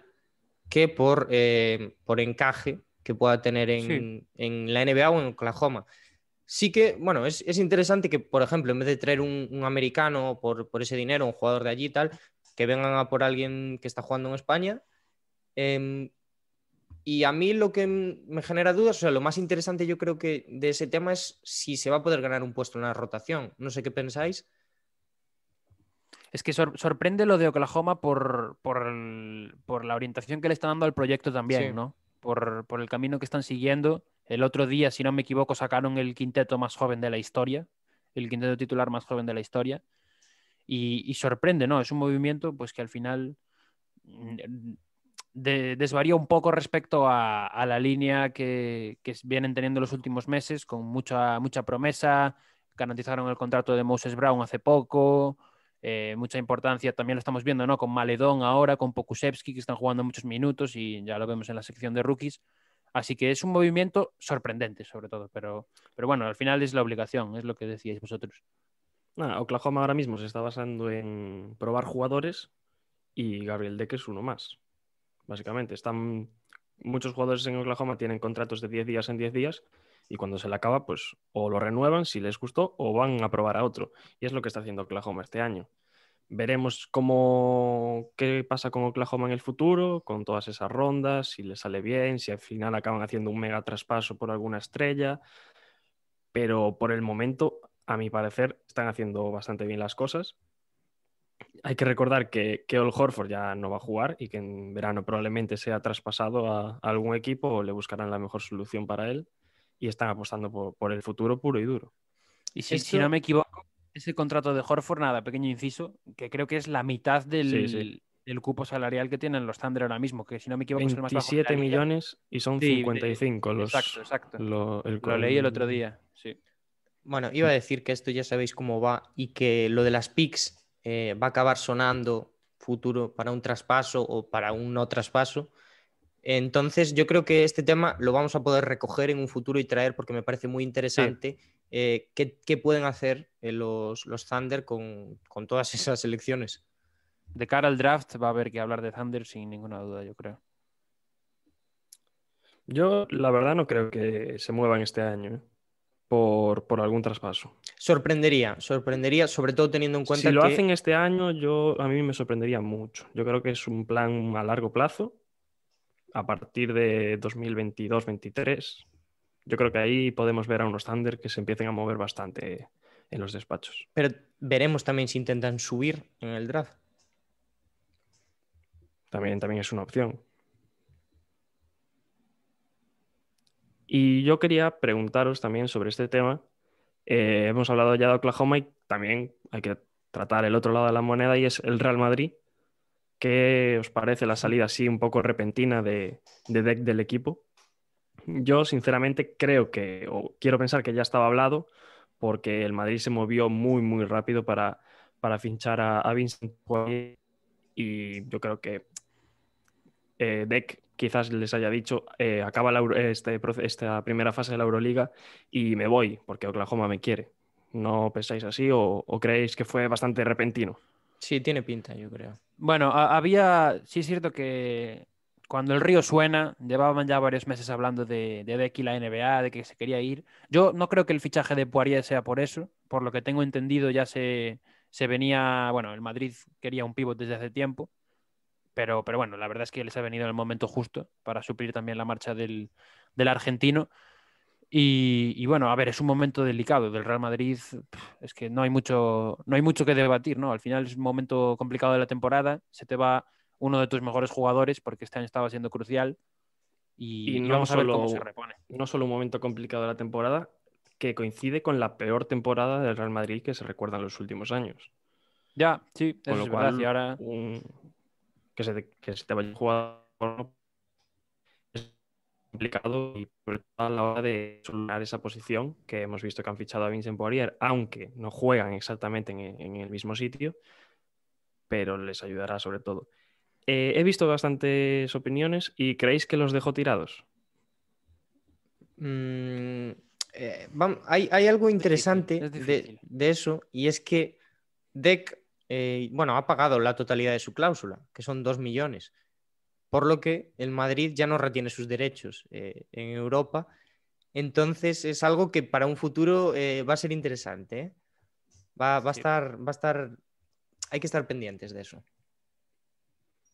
que por encaje que pueda tener Sí. en la NBA o en Oklahoma. Sí que, bueno, es interesante que, por ejemplo, en vez de traer un americano por ese dinero, un jugador de allí y tal, que vengan a por alguien que está jugando en España. Y a mí lo que me genera dudas, o sea, lo más interesante yo creo que de ese tema es si se va a poder ganar un puesto en la rotación. No sé qué pensáis. Es que sorprende lo de Oklahoma por la orientación que le están dando al proyecto también, Sí. ¿no? Por el camino que están siguiendo. El otro día, si no me equivoco, sacaron el quinteto más joven de la historia, el quinteto titular más joven de la historia. Y sorprende, ¿no? Es un movimiento pues que al final desvaría un poco respecto a la línea que vienen teniendo los últimos meses, con mucha promesa. Garantizaron el contrato de Moses Brown hace poco. Mucha importancia también lo estamos viendo, ¿no? Con Maledón ahora, con Pokusevski, que están jugando muchos minutos y ya lo vemos en la sección de rookies. Así que es un movimiento sorprendente, sobre todo, pero bueno, al final es la obligación, es lo que decíais vosotros. Nada, Oklahoma ahora mismo se está basando en probar jugadores y Gabriel Deck es uno más. Básicamente, muchos jugadores en Oklahoma tienen contratos de 10 días en 10 días y cuando se le acaba, pues o lo renuevan si les gustó o van a probar a otro. Y es lo que está haciendo Oklahoma este año. Veremos qué pasa con Oklahoma en el futuro, con todas esas rondas, si les sale bien, si al final acaban haciendo un mega traspaso por alguna estrella. Pero por el momento, a mi parecer, están haciendo bastante bien las cosas. Hay que recordar que Al Horford ya no va a jugar y que en verano probablemente sea traspasado a algún equipo o le buscarán la mejor solución para él y están apostando por el futuro puro y duro. Y si no Esto, me equivoco, ese contrato de Horford, nada, pequeño inciso, que creo que es la mitad Sí, sí. del cupo salarial que tienen los Thunder ahora mismo, que si no me equivoco es el más bajo de la 27 liga. millones y son Sí, 55 exacto, exacto. el, Lo leí el otro día, sí. bueno, iba a decir que esto ya sabéis cómo va y que lo de las picks va a acabar sonando futuro para un traspaso o para un no traspaso. Entonces, yo creo que este tema lo vamos a poder recoger en un futuro y traer porque me parece muy Sí, interesante qué pueden hacer los Thunder con todas esas elecciones. De cara al draft va a haber que hablar de Thunder sin ninguna duda, yo creo. yo la verdad no creo que se muevan este año, por algún traspaso. Sorprendería, sobre todo teniendo en Si cuenta lo hacen que este año, a mí me sorprendería mucho. Yo creo que es un plan a largo plazo, a partir de 2022-23. Yo creo que ahí podemos ver a unos Thunder que se empiecen a mover bastante en los despachos. pero veremos también si intentan subir en el draft. También es una opción. Y yo quería preguntaros también sobre este tema. Hemos hablado ya de Oklahoma y también hay que tratar el otro lado de la moneda y es el Real Madrid. ¿Qué os parece la salida así un poco repentina de Deck del equipo? Yo sinceramente creo o quiero pensar que ya estaba hablado porque el Madrid se movió muy, muy rápido para fichar a Vincent Poirier y yo creo que Deck quizás les haya dicho, acaba esta primera fase de la Euroliga y me voy, porque Oklahoma me quiere. ¿No pensáis así o creéis que fue bastante repentino? Sí, tiene pinta, yo creo. Bueno, sí es cierto que cuando el río suena, llevaban ya varios meses hablando de Becky y la NBA, de que se quería ir. Yo no creo que el fichaje de Poirier sea por eso. Por lo que tengo entendido, ya se venía. Bueno, el Madrid quería un pívot desde hace tiempo. Pero bueno, la verdad es que les ha venido en el momento justo para suplir también la marcha del argentino. Y bueno, a ver, es un momento delicado del Real Madrid. Es que no hay mucho que debatir, ¿no? Al final es un momento complicado de la temporada. Se te va uno de tus mejores jugadores porque este año estaba siendo crucial. Y Y vamos a ver cómo se repone. no solo un momento complicado de la temporada, que coincide con la peor temporada del Real Madrid que se recuerda en los últimos años. Ya, sí, Con eso lo es verdad. cual, Y ahora, que se te vaya a jugar es complicado y sobre todo a la hora de solucionar esa posición que hemos visto que han fichado a Vincent Poirier, aunque no juegan exactamente en el mismo sitio, pero les ayudará sobre todo. He visto bastantes opiniones y ¿creéis que los dejó tirados? Mm, hay algo interesante es difícil. de eso, y es que Deck, bueno, ha pagado la totalidad de su cláusula, que son 2 millones, por lo que el Madrid ya no retiene sus derechos en Europa. Entonces es algo que para un futuro va a ser interesante, ¿eh? Sí. Va a estar, hay que estar pendientes de eso.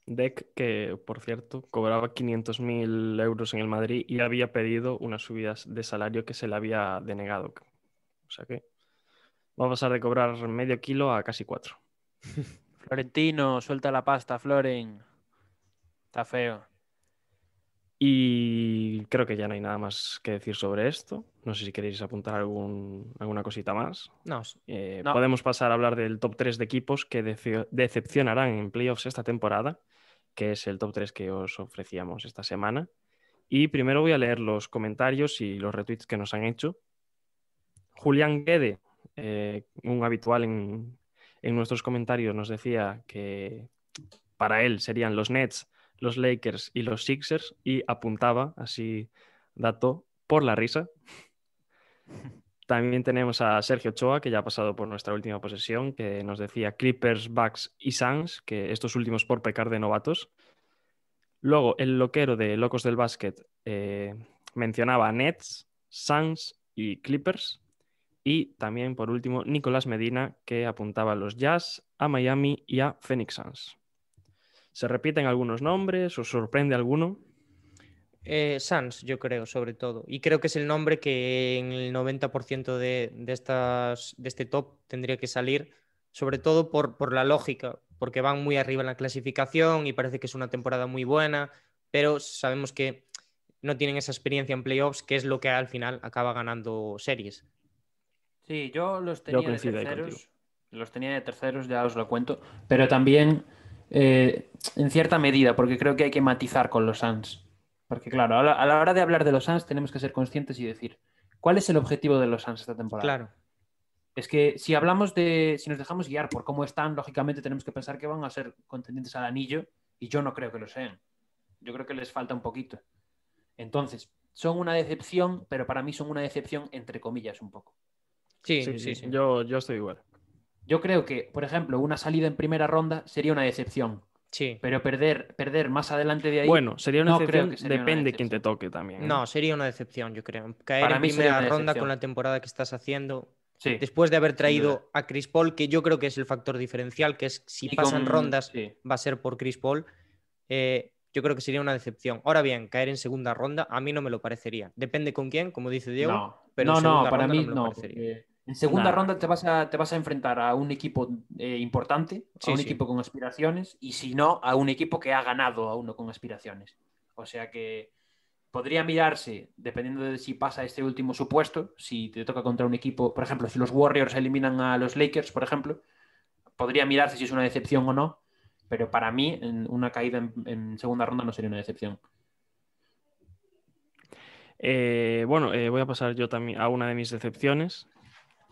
Deck, que por cierto cobraba 500.000 euros en el Madrid y había pedido unas subidas de salario que se le había denegado. O sea que va a pasar de cobrar medio kilo a casi 4. Florentino, suelta la pasta, Floren. Está feo. Y creo que ya no hay nada más que decir sobre esto. No sé si queréis apuntar alguna cosita más. No, No, Podemos pasar a hablar del top 3 de equipos que decepcionarán en playoffs esta temporada, que es el top 3 que os ofrecíamos esta semana. Y primero voy a leer los comentarios y los retweets que nos han hecho. Julián Guede, un habitual en nuestros comentarios, nos decía que para él serían los Nets, los Lakers y los Sixers y apuntaba, así dato, por la risa. También tenemos a Sergio Ochoa, que ya ha pasado por nuestra última posesión, que nos decía Clippers, Bucks y Suns, que estos últimos por pecar de novatos. Luego, el loquero de Locos del Básquet mencionaba a Nets, Suns y Clippers. Y también, por último, Nicolás Medina, que apuntaba a los Jazz, a Miami y a Phoenix Suns. ¿Se repiten algunos nombres? ¿Os sorprende alguno? Suns, yo creo, sobre todo. Y creo que es el nombre que en el 90% de este top tendría que salir, sobre todo por la lógica, porque van muy arriba en la clasificación y parece que es una temporada muy buena, pero sabemos que no tienen esa experiencia en playoffs, que es lo que al final acaba ganando series. sí, yo los Yo tenía de coincido ahí contigo. terceros. Los tenía de terceros, ya os lo cuento. Pero también en cierta medida, porque creo que hay que matizar con los Suns. Porque claro, a la hora de hablar de los Suns tenemos que ser conscientes y decir, ¿cuál es el objetivo de los Suns esta temporada? Claro. Es que si nos dejamos guiar por cómo están, lógicamente tenemos que pensar que van a ser contendientes al anillo y yo no creo que lo sean. Yo creo que les falta un poquito. Entonces, son una decepción, pero para mí son una decepción entre comillas un poco. Sí. Yo estoy igual. Yo creo que, por ejemplo, una salida en primera ronda sería una decepción, Sí. pero perder más adelante de ahí. Bueno, sería una no excepción, creo que sería una depende quién te decepción. toque también. ¿eh? No, sería una decepción, yo creo. Caer Para en mí sería primera una ronda decepción. con la temporada que estás haciendo, Sí, después de haber sin duda. traído a Chris Paul, que yo creo que es el factor diferencial, que es si Y pasan con- rondas sí. va a ser por Chris Paul, yo creo que sería una decepción. Ahora bien, caer en segunda ronda a mí no me lo parecería. Depende con quién, como dice Diego, No, pero en no, segunda para ronda mí no me lo no. parecería. Porque en segunda Nah. ronda te vas a enfrentar a un equipo importante, a Sí, un sí. equipo con aspiraciones, y si no, a un equipo que ha ganado a uno con aspiraciones. O sea que podría mirarse, dependiendo de si pasa este último supuesto, si te toca contra un equipo, por ejemplo, si los Warriors eliminan a los Lakers, por ejemplo, podría mirarse si es una decepción o no, pero para mí una caída en segunda ronda no sería una decepción. Voy a pasar yo también a una de mis decepciones,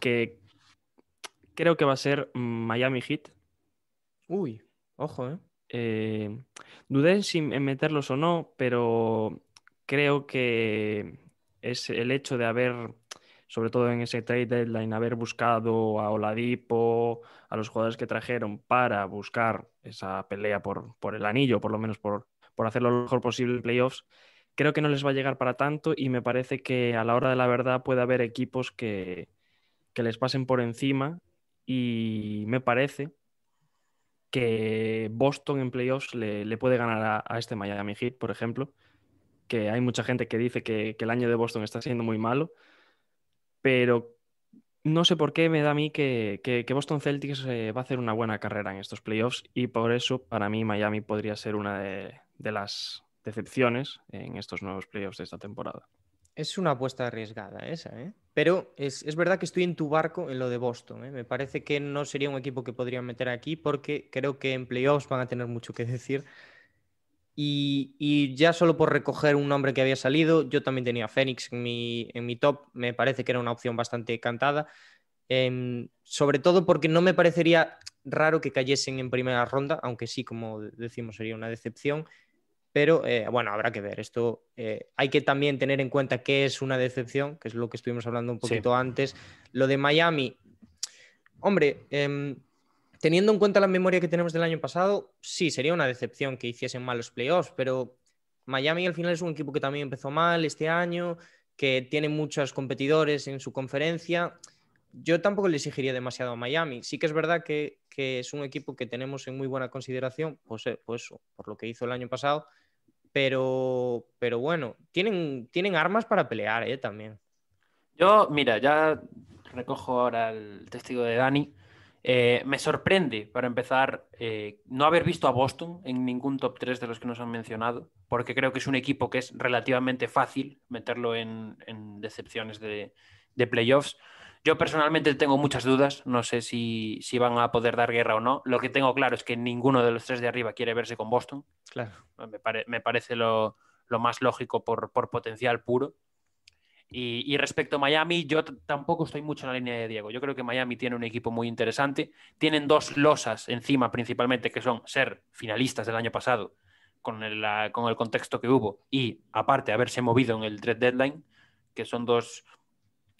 que creo que va a ser Miami Heat. Uy, ojo, ¿eh? Dudé en meterlos o no, pero creo que es el hecho de haber, sobre todo en ese trade deadline, haber buscado a Oladipo, a los jugadores que trajeron para buscar esa pelea por el anillo, por lo menos por hacerlo lo mejor posible en playoffs. Creo que no les va a llegar para tanto y me parece que a la hora de la verdad puede haber equipos que les pasen por encima y me parece que Boston en playoffs le puede ganar a este Miami Heat, por ejemplo, que hay mucha gente que dice que el año de Boston está siendo muy malo, pero no sé por qué me da a mí que Boston Celtics va a hacer una buena carrera en estos playoffs y por eso para mí Miami podría ser una de las decepciones en estos nuevos playoffs de esta temporada. Es una apuesta arriesgada esa, ¿eh? Pero es verdad que estoy en tu barco en lo de Boston, ¿eh? Me parece que no sería un equipo que podrían meter aquí porque creo que en playoffs van a tener mucho que decir. Y ya solo por recoger un nombre que había salido, yo también tenía Phoenix en mi top, me parece que era una opción bastante cantada, sobre todo porque no me parecería raro que cayesen en primera ronda, aunque sí, como decimos, sería una decepción. Pero bueno, habrá que ver. Esto hay que también tener en cuenta qué es una decepción, que es lo que estuvimos hablando un poquito Sí. antes. Lo de Miami, hombre, teniendo en cuenta la memoria que tenemos del año pasado, sí, sería una decepción que hiciesen mal los playoffs, pero Miami al final es un equipo que también empezó mal este año, que tiene muchos competidores en su conferencia. Yo tampoco le exigiría demasiado a Miami. Sí que es verdad que es un equipo que tenemos en muy buena consideración, pues por lo que hizo el año pasado, pero bueno, tienen armas para pelear, también. Yo, mira, ya recojo ahora el testigo de Dani. Me sorprende, para empezar, no haber visto a Boston en ningún top 3 de los que nos han mencionado, porque creo que es un equipo que es relativamente fácil meterlo en decepciones de playoffs. Yo personalmente tengo muchas dudas, no sé si van a poder dar guerra o no. Lo que tengo claro es que ninguno de los tres de arriba quiere verse con Boston. Claro. Me parece lo más lógico por potencial puro. Y respecto a Miami, yo tampoco estoy mucho en la línea de Diego. Yo creo que Miami tiene un equipo muy interesante. Tienen dos losas encima principalmente, que son ser finalistas del año pasado con el contexto que hubo y aparte haberse movido en el trade deadline, que son dos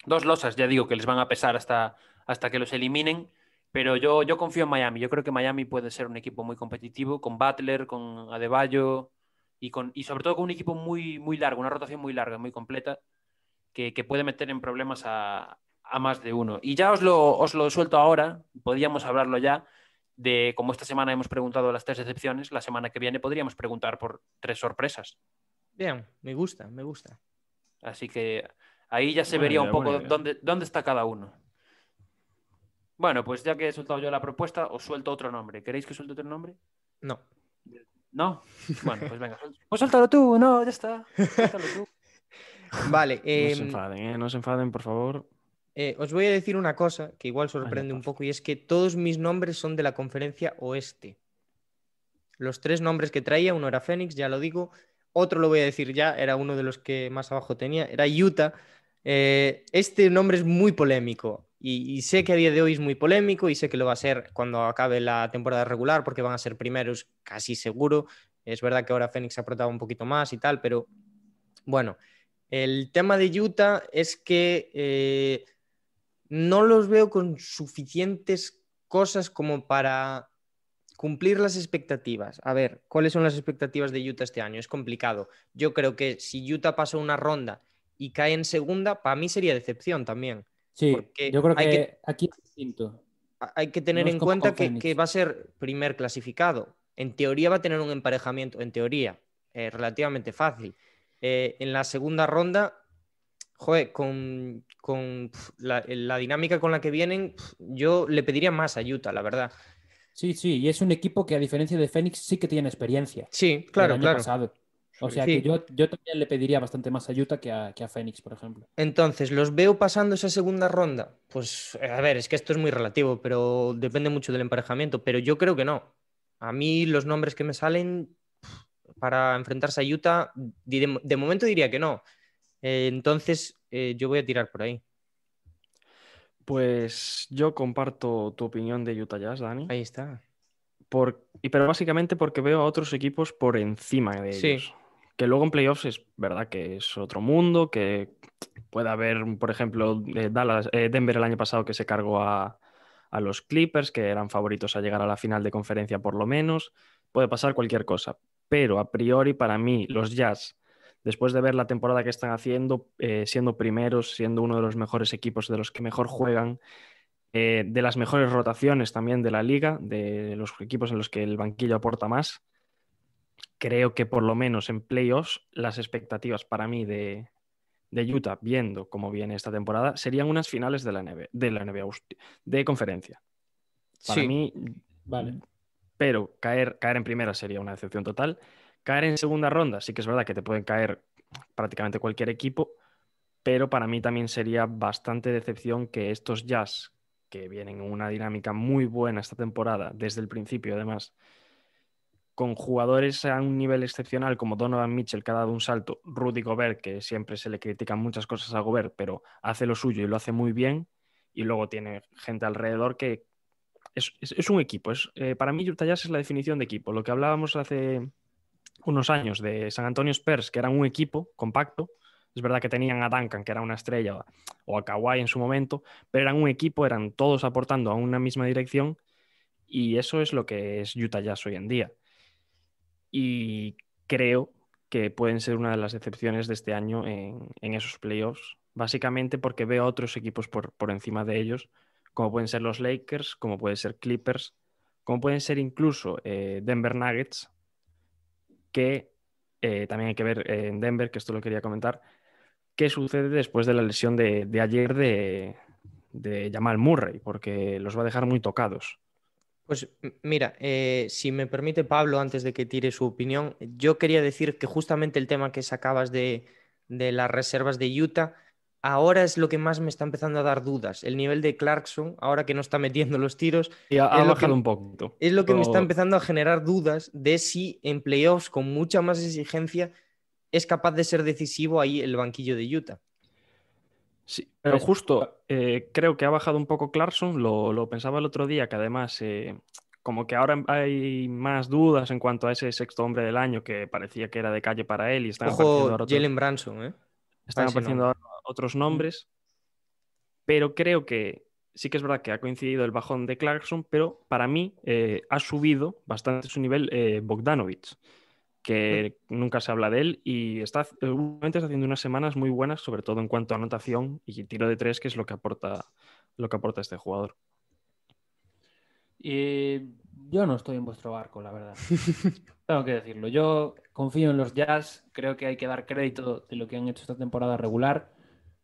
losas, ya digo, que les van a pesar hasta que los eliminen. Pero yo confío en Miami. Yo creo que Miami puede ser un equipo muy competitivo con Butler, con Adebayo y sobre todo con un equipo muy, muy largo, una rotación muy larga, muy completa que puede meter en problemas a más de uno. Y ya os lo suelto ahora, podríamos hablarlo ya, de como esta semana hemos preguntado las 3 decepciones, la semana que viene podríamos preguntar por 3 sorpresas. Bien, me gusta, me gusta. Así que ahí ya se Buena vería idea, un poco buena idea. dónde está cada uno. Bueno, pues ya que he soltado yo la propuesta, os suelto otro nombre. ¿Queréis que suelte otro nombre? No. ¿No? Bueno, pues venga. Pues suéltalo tú, no, ya está. Suéltalo tú. Vale, No se enfaden, por favor. os voy a decir una cosa que igual Vaya sorprende un paz. poco y es que todos mis nombres son de la conferencia oeste. Los 3 nombres que traía, uno era Phoenix, ya lo digo, otro lo voy a decir ya, era uno de los que más abajo tenía, era Utah. Este nombre es muy polémico y sé que a día de hoy es muy polémico y sé que lo va a ser cuando acabe la temporada regular porque van a ser primeros casi seguro. Es verdad que ahora Phoenix ha apretado un poquito más y tal, pero bueno, el tema de Utah es que no los veo con suficientes cosas como para cumplir las expectativas. A ver, ¿cuáles son las expectativas de Utah este año? Es complicado. Yo creo que si Utah pasa una ronda y cae en segunda, para mí sería decepción también. Sí, Porque yo creo que aquí es distinto. hay que tener No es en como cuenta con que Phoenix. va a ser primer clasificado. En teoría va a tener un emparejamiento, en teoría, relativamente fácil. En la segunda ronda, joder, con la dinámica con la que vienen, yo le pediría más a Utah, la verdad. Sí, sí, y es un equipo que a diferencia de Phoenix sí que tiene experiencia Sí, del claro, año claro. pasado. O sea que Sí. yo también le pediría bastante más a Utah que a Phoenix, por ejemplo. Entonces, ¿los veo pasando esa segunda ronda? Pues, a ver, es que esto es muy relativo, pero depende mucho del emparejamiento, pero yo creo que no. A mí los nombres que me salen para enfrentarse a Utah, de momento diría que no. Entonces, yo voy a tirar por ahí. Pues yo comparto tu opinión de Utah Jazz, Dani, Ahí está. Pero básicamente porque veo a otros equipos por encima de Sí. ellos. Que luego en playoffs es verdad que es otro mundo, que puede haber, por ejemplo, Denver el año pasado que se cargó a los Clippers, que eran favoritos a llegar a la final de conferencia por lo menos. Puede pasar cualquier cosa. Pero a priori, para mí, los Jazz, después de ver la temporada que están haciendo, siendo primeros, siendo uno de los mejores equipos, de los que mejor juegan, de las mejores rotaciones también de la liga, de los equipos en los que el banquillo aporta más, creo que por lo menos en playoffs las expectativas para mí de Utah, viendo cómo viene esta temporada, serían unas finales de la NBA, de conferencia. Para Sí. mí, Vale. pero caer en primera sería una decepción total. Caer en segunda ronda, sí que es verdad que te pueden caer prácticamente cualquier equipo, pero para mí también sería bastante decepción que estos Jazz, que vienen en una dinámica muy buena esta temporada, desde el principio además, con jugadores a un nivel excepcional como Donovan Mitchell, que ha dado un salto, Rudy Gobert, que siempre se le critican muchas cosas a Gobert, pero hace lo suyo y lo hace muy bien, y luego tiene gente alrededor que es un equipo. Para mí Utah Jazz es la definición de equipo. Lo que hablábamos hace unos años de San Antonio Spurs, que eran un equipo compacto. Es verdad que tenían a Duncan, que era una estrella, o a Kawhi en su momento, pero eran un equipo, eran todos aportando a una misma dirección, y eso es lo que es Utah Jazz hoy en día. Y creo que pueden ser una de las excepciones de este año en esos playoffs, básicamente porque veo a otros equipos por encima de ellos, como pueden ser los Lakers, como pueden ser Clippers, como pueden ser incluso Denver Nuggets, que también hay que ver en Denver, que esto lo quería comentar, qué sucede después de la lesión de ayer de Jamal Murray, porque los va a dejar muy tocados. Pues mira, si me permite Pablo, antes de que tire su opinión, yo quería decir que justamente el tema que sacabas de las reservas de Utah, ahora es lo que más me está empezando a dar dudas. El nivel de Clarkson, ahora que no está metiendo los tiros, Y ha es lo bajado que, un poquito. es lo que me está Pero empezando a generar dudas de si en playoffs con mucha más exigencia es capaz de ser decisivo ahí el banquillo de Utah. sí, pero justo creo que ha bajado un poco Clarkson, lo pensaba el otro día, que además como que ahora hay más dudas en cuanto a ese sexto hombre del año que parecía que era de calle para él y están apareciendo Ojo, ahora Jalen Branson, están ese apareciendo nombre. ahora otros nombres, pero creo que sí que es verdad que ha coincidido el bajón de Clarkson, pero para mí ha subido bastante su nivel Bogdanovic, que nunca se habla de él y últimamente está haciendo unas semanas muy buenas, sobre todo en cuanto a anotación y tiro de tres, que es lo que aporta este jugador. Yo no estoy en vuestro barco, la verdad. Tengo que decirlo. Yo confío en los Jazz. Creo que hay que dar crédito de lo que han hecho esta temporada regular.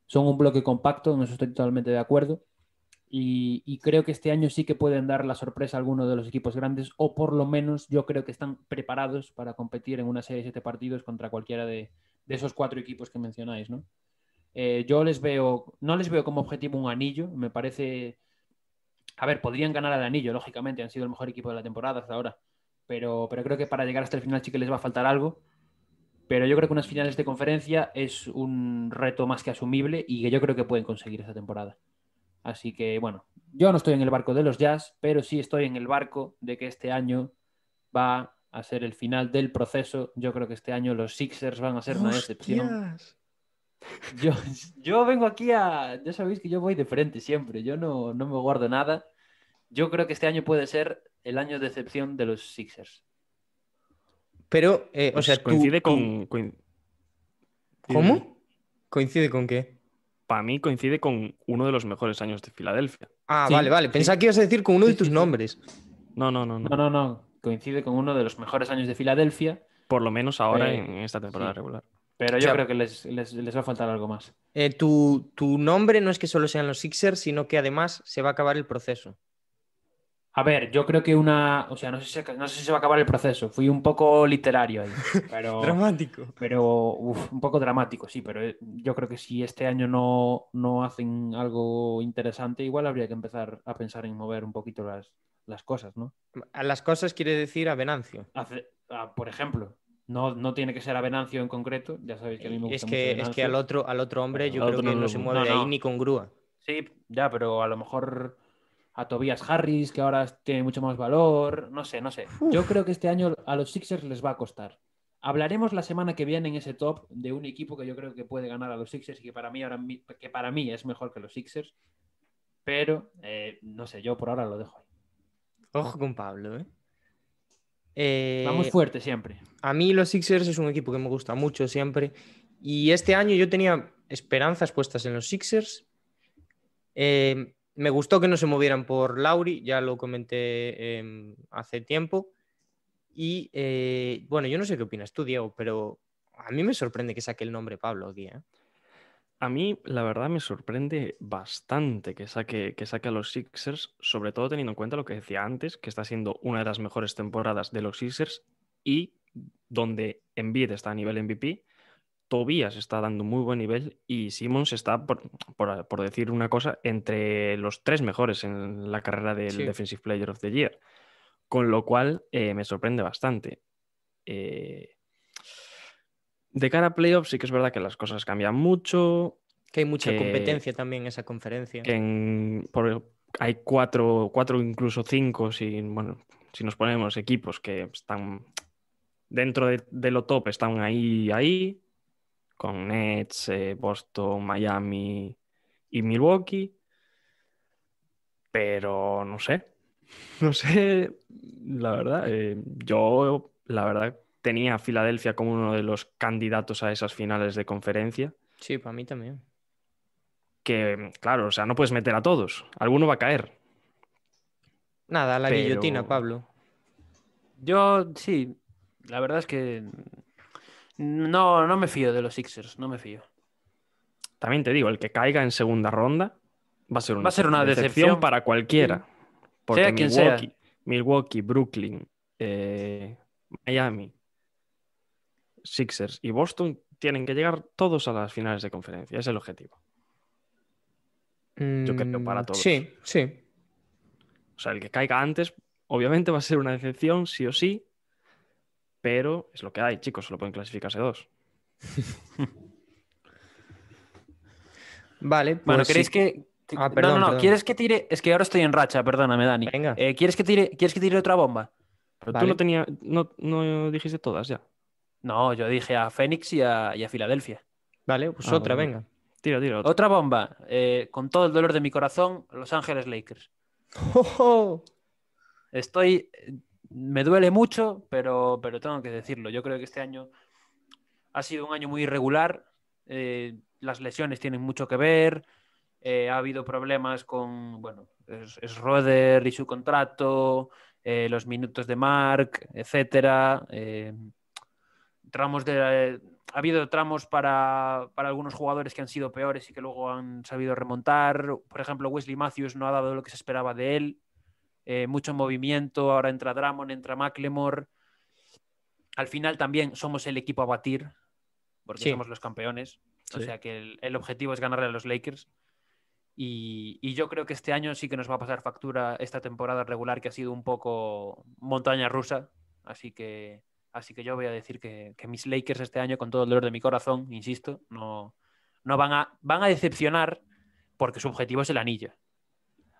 Son un bloque compacto, en eso estoy totalmente de acuerdo. Y creo que este año sí que pueden dar la sorpresa a alguno de los equipos grandes, o por lo menos yo creo que están preparados para competir en una serie de 7 partidos contra cualquiera de esos 4 equipos que mencionáis, ¿no? Yo no les veo como objetivo un anillo, me parece. A ver, podrían ganar el anillo, lógicamente, han sido el mejor equipo de la temporada hasta ahora, pero creo que para llegar hasta el final sí que les va a faltar algo. Pero yo creo que unas finales de conferencia es un reto más que asumible y que yo creo que pueden conseguir esta temporada. Así que, bueno, yo no estoy en el barco de los Jazz, pero sí estoy en el barco de que este año va a ser el final del proceso. Yo creo que este año los Sixers van a ser una decepción. Yo vengo aquí ya sabéis que yo voy de frente siempre, yo no me guardo nada. Yo creo que este año puede ser el año de decepción de los Sixers. Pero, o Pues sea, coincide ¿Cómo? ¿Coincide con qué? Para mí coincide con uno de los mejores años de Filadelfia. Ah, Sí, vale. sí. Pensaba que ibas a decir con uno de Sí, tus sí. nombres. No. No. Coincide con uno de los mejores años de Filadelfia. Por lo menos ahora Eh, en esta temporada sí. regular. Pero O yo sea, creo que les va a faltar algo más. Tu nombre no es que solo sean los Sixers, sino que además se va a acabar el proceso. A ver, yo creo que o sea, no sé si se va a acabar el proceso. Fui un poco literario ahí, Dramático. pero un poco dramático, sí. Pero yo creo que si este año no hacen algo interesante, igual habría que empezar a pensar en mover un poquito las cosas, ¿no? A las cosas quiere decir a Venancio. Por ejemplo, no tiene que ser a Venancio en concreto. Ya sabéis que a mí me gusta mucho Es Venancio. que al otro hombre yo Al creo otro que no no lo- se mueve de ahí ni con grúa. Sí, ya, pero a lo mejor a Tobias Harris, que ahora tiene mucho más valor. No sé. Yo creo que este año a los Sixers les va a costar. Hablaremos la semana que viene en ese top de un equipo que yo creo que puede ganar a los Sixers y que para mí es mejor que los Sixers. Pero, no sé, yo por ahora lo dejo ahí. Ojo con Pablo, ¿eh? Vamos fuerte siempre. A mí los Sixers es un equipo que me gusta mucho siempre. Y este año yo tenía esperanzas puestas en los Sixers. Me gustó que no se movieran por Lauri, ya lo comenté hace tiempo. Y bueno, yo no sé qué opinas tú, Diego, pero a mí me sorprende que saque el nombre Pablo aquí, ¿eh? A mí, la verdad, me sorprende bastante que saque a los Sixers, sobre todo teniendo en cuenta lo que decía antes, que está siendo una de las mejores temporadas de los Sixers y donde Embiid está a nivel MVP, Tobias está dando muy buen nivel y Simmons está, por decir una cosa, entre los 3 mejores en la carrera del Sí. Defensive Player of the Year. Con lo cual, me sorprende bastante. De cara a playoffs, sí que es verdad que las cosas cambian mucho, Que hay mucha que- competencia también en esa conferencia. que hay 4, incluso 5, si nos ponemos equipos que están dentro de lo top, están ahí, con Nets, Boston, Miami y Milwaukee, pero no sé, la verdad, yo la verdad tenía a Filadelfia como uno de los candidatos a esas finales de conferencia, Sí, para mí también. que claro, o sea, no puedes meter a todos, alguno va a caer, Nada, la pero guillotina, Pablo. Yo sí, la verdad es que no me fío de los Sixers, no me fío. también te digo, el que caiga en segunda ronda va a ser una decepción decepción. para cualquiera, Sí. porque Sea quien sea. Milwaukee, Brooklyn, Miami, Sixers y Boston tienen que llegar todos a las finales de conferencia. Es el objetivo. Yo creo para todos. Sí, sí. O sea, el que caiga antes, obviamente va a ser una decepción, sí o sí, pero es lo que hay, chicos, solo pueden clasificarse 2. Vale, pues Bueno, ¿queréis sí. que... Ah, perdón, perdón. ¿Quieres que tire? Es que ahora estoy en racha, perdóname, Dani. Venga. ¿Quieres que tire otra bomba? Pero Vale. tú no dijiste todas ya. No, yo dije a Phoenix y a Filadelfia. Vale, pues Ah, otra, vale. venga. Tira otra. Otra bomba. Con todo el dolor de mi corazón, Los Ángeles Lakers. Me duele mucho, pero tengo que decirlo. Yo creo que este año ha sido un año muy irregular. Las lesiones tienen mucho que ver. Ha habido problemas con, es Roder y su contrato, los minutos de Mark, etcétera. Ha habido tramos para algunos jugadores que han sido peores y que luego han sabido remontar. Por ejemplo, Wesley Matthews no ha dado lo que se esperaba de él. Mucho movimiento, ahora entra Drummond, entra McLemore. Al final también somos el equipo a batir, porque Sí. somos los campeones. Sí. O sea que el objetivo es ganarle a los Lakers. Y yo creo que este año sí que nos va a pasar factura esta temporada regular, que ha sido un poco montaña rusa. Así que yo voy a decir que mis Lakers este año, con todo el dolor de mi corazón, insisto, no van a decepcionar, porque su objetivo es el anillo.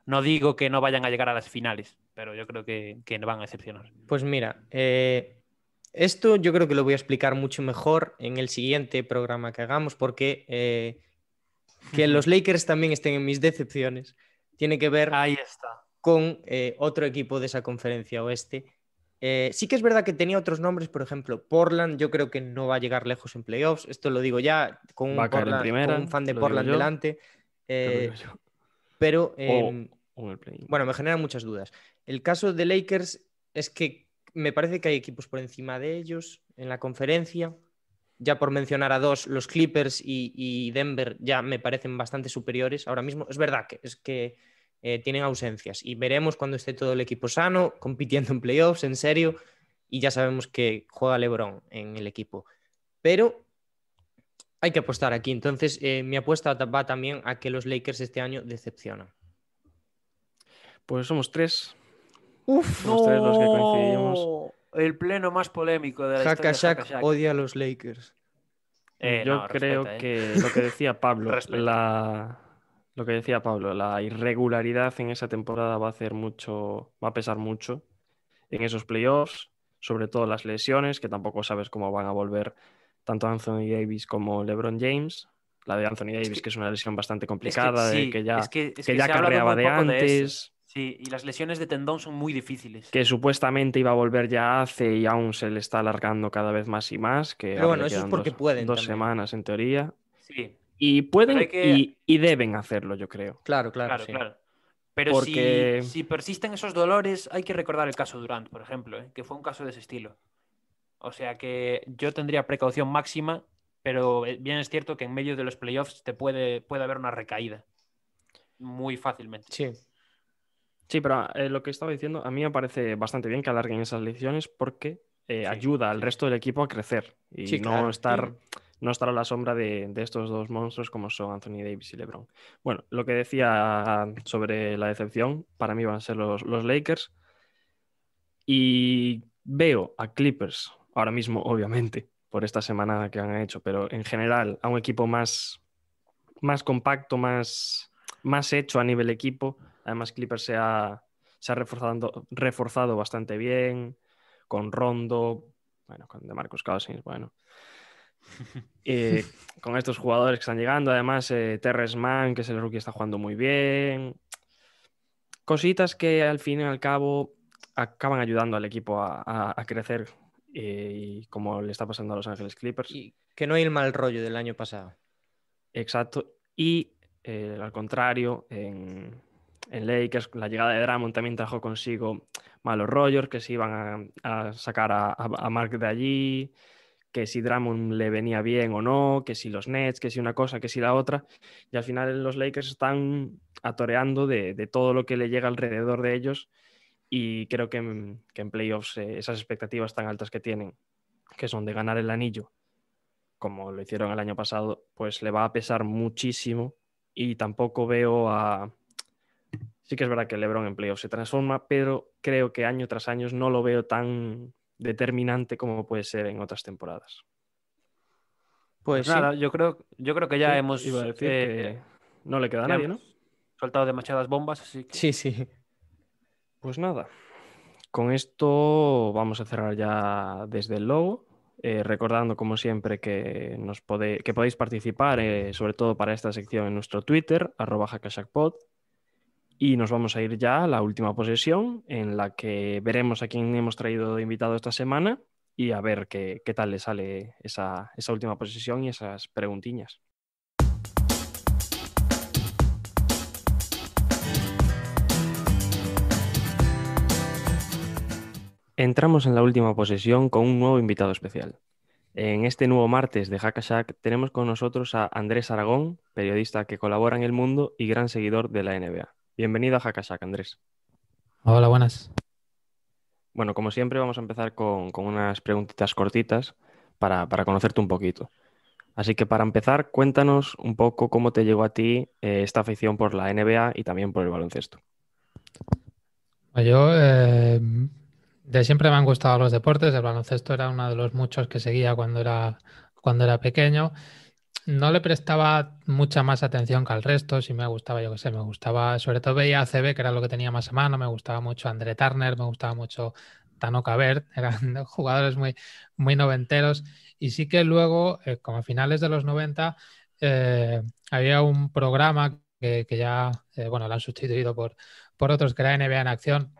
No digo que no vayan a llegar a las finales, pero yo creo que no van a decepcionar. Pues mira, esto yo creo que lo voy a explicar mucho mejor en el siguiente programa que hagamos, porque que los Lakers también estén en mis decepciones tiene que ver Ahí está. con otro equipo de esa conferencia oeste. Sí que es verdad que tenía otros nombres, por ejemplo, Portland, yo creo que no va a llegar lejos en playoffs, esto lo digo ya, con Va a caer en primera, con un fan de lo digo Portland yo. delante, Te lo digo yo. pero O en el play-in. bueno, me generan muchas dudas. El caso de Lakers es que me parece que hay equipos por encima de ellos en la conferencia. Ya por mencionar a dos, los Clippers y Denver ya me parecen bastante superiores. Ahora mismo es verdad que tienen ausencias y veremos cuando esté todo el equipo sano, compitiendo en playoffs, en serio, y ya sabemos que juega LeBron en el equipo. Pero hay que apostar aquí. Entonces, mi apuesta va también a que los Lakers este año decepcionan. Pues somos 3. Uf, Somos 3 los que coincidimos. El pleno más polémico de la historia de Hackashack Hackashack. odia a los Lakers. Yo creo respeta, que lo que decía Pablo, Respeta. lo que decía Pablo, la irregularidad en esa temporada va a pesar mucho en esos playoffs, sobre todo las lesiones, que tampoco sabes cómo van a volver tanto Anthony Davis como LeBron James. La de Anthony Davis, que es una lesión bastante complicada, que ya se ha hablado carreaba muy de poco de eso. antes, Sí, y las lesiones de tendón son muy difíciles. que supuestamente iba a volver ya hace y aún se le está alargando cada vez más y más, que Pero ahora bueno, le eso es quedan porque pueden dos también. semanas en teoría. Sí, Y pero hay pueden que... y deben hacerlo, yo creo. Claro, Claro, sí. claro. Pero Porque si persisten esos dolores, hay que recordar el caso Durant, por ejemplo, que fue un caso de ese estilo. O sea que yo tendría precaución máxima, pero bien es cierto que en medio de los playoffs puede haber una recaída muy fácilmente. Sí. Sí, pero lo que estaba diciendo, a mí me parece bastante bien que alarguen esas lecciones porque ayuda al resto del equipo a crecer y Sí, no claro. estar, no estar a la sombra de estos dos monstruos como son Anthony Davis y LeBron. Bueno, lo que decía sobre la decepción, para mí van a ser los Lakers y veo a Clippers ahora mismo, obviamente, por esta semana que han hecho, pero en general a un equipo más compacto, más hecho a nivel equipo. Además, Clippers se ha reforzado bastante bien, con Rondo, bueno, con DeMarcus Cousins, bueno. Con estos jugadores que están llegando, además Terrence Mann, que es el rookie, está jugando muy bien. Cositas que al fin y al cabo acaban ayudando al equipo a crecer, y como le está pasando a Los Ángeles Clippers. Y que no hay el mal rollo del año pasado. Exacto. Y al contrario, en Lakers, la llegada de Drummond también trajo consigo malos rollos, que se iban a sacar a Mark de allí, que si Drummond le venía bien o no, que si los Nets, que si una cosa, que si la otra. Y al final los Lakers están atoreando de todo lo que le llega alrededor de ellos. Y creo que en playoffs esas expectativas tan altas que tienen, que son de ganar el anillo, como lo hicieron el año pasado, pues le va a pesar muchísimo y tampoco veo a... Sí que es verdad que LeBron en playoffs se transforma, pero creo que año tras año no lo veo tan determinante como puede ser en otras temporadas. Pues sí. nada, yo creo que ya Sí, hemos iba a decir que no le queda a nadie, ¿no? soltado demasiadas bombas, así que... Sí. Pues nada, con esto vamos a cerrar ya desde el logo. Recordando como siempre que podéis participar, sobre todo para esta sección, en nuestro Twitter, @hackashackpod. Y nos vamos a ir ya a la última posesión, en la que veremos a quién hemos traído de invitado esta semana y a ver qué tal le sale esa última posesión y esas preguntiñas. Entramos en la última posesión con un nuevo invitado especial. En este nuevo martes de Hackashack tenemos con nosotros a Andrés Aragón, periodista que colabora en El Mundo y gran seguidor de la NBA. Bienvenido a Hackashack, Andrés. Hola, buenas. Bueno, como siempre vamos a empezar con unas preguntitas cortitas para conocerte un poquito. Así que para empezar, cuéntanos un poco cómo te llegó a ti esta afición por la NBA y también por el baloncesto. Yo de siempre me han gustado los deportes. El baloncesto era uno de los muchos que seguía cuando era pequeño. No le prestaba mucha más atención que al resto. Si me gustaba, yo qué sé, me gustaba, sobre todo veía ACB, que era lo que tenía más a mano. Me gustaba mucho André Turner, me gustaba mucho Tano Kabert. Eran jugadores muy, muy noventeros. Y sí que luego, como a finales de los 90, había un programa que ya, bueno, lo han sustituido por otros, que era NBA en acción,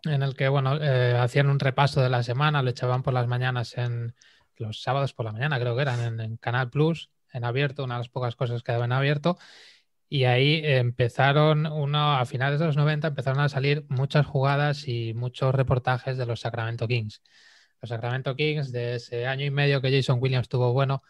en el que, bueno, hacían un repaso de la semana, lo echaban por las mañanas, en los sábados por la mañana, creo que eran, en Canal Plus, en abierto, una de las pocas cosas que daban en abierto. Y ahí a finales de los 90 empezaron a salir muchas jugadas y muchos reportajes de los Sacramento Kings. Los Sacramento Kings, de ese año y medio que Jason Williams tuvo bueno,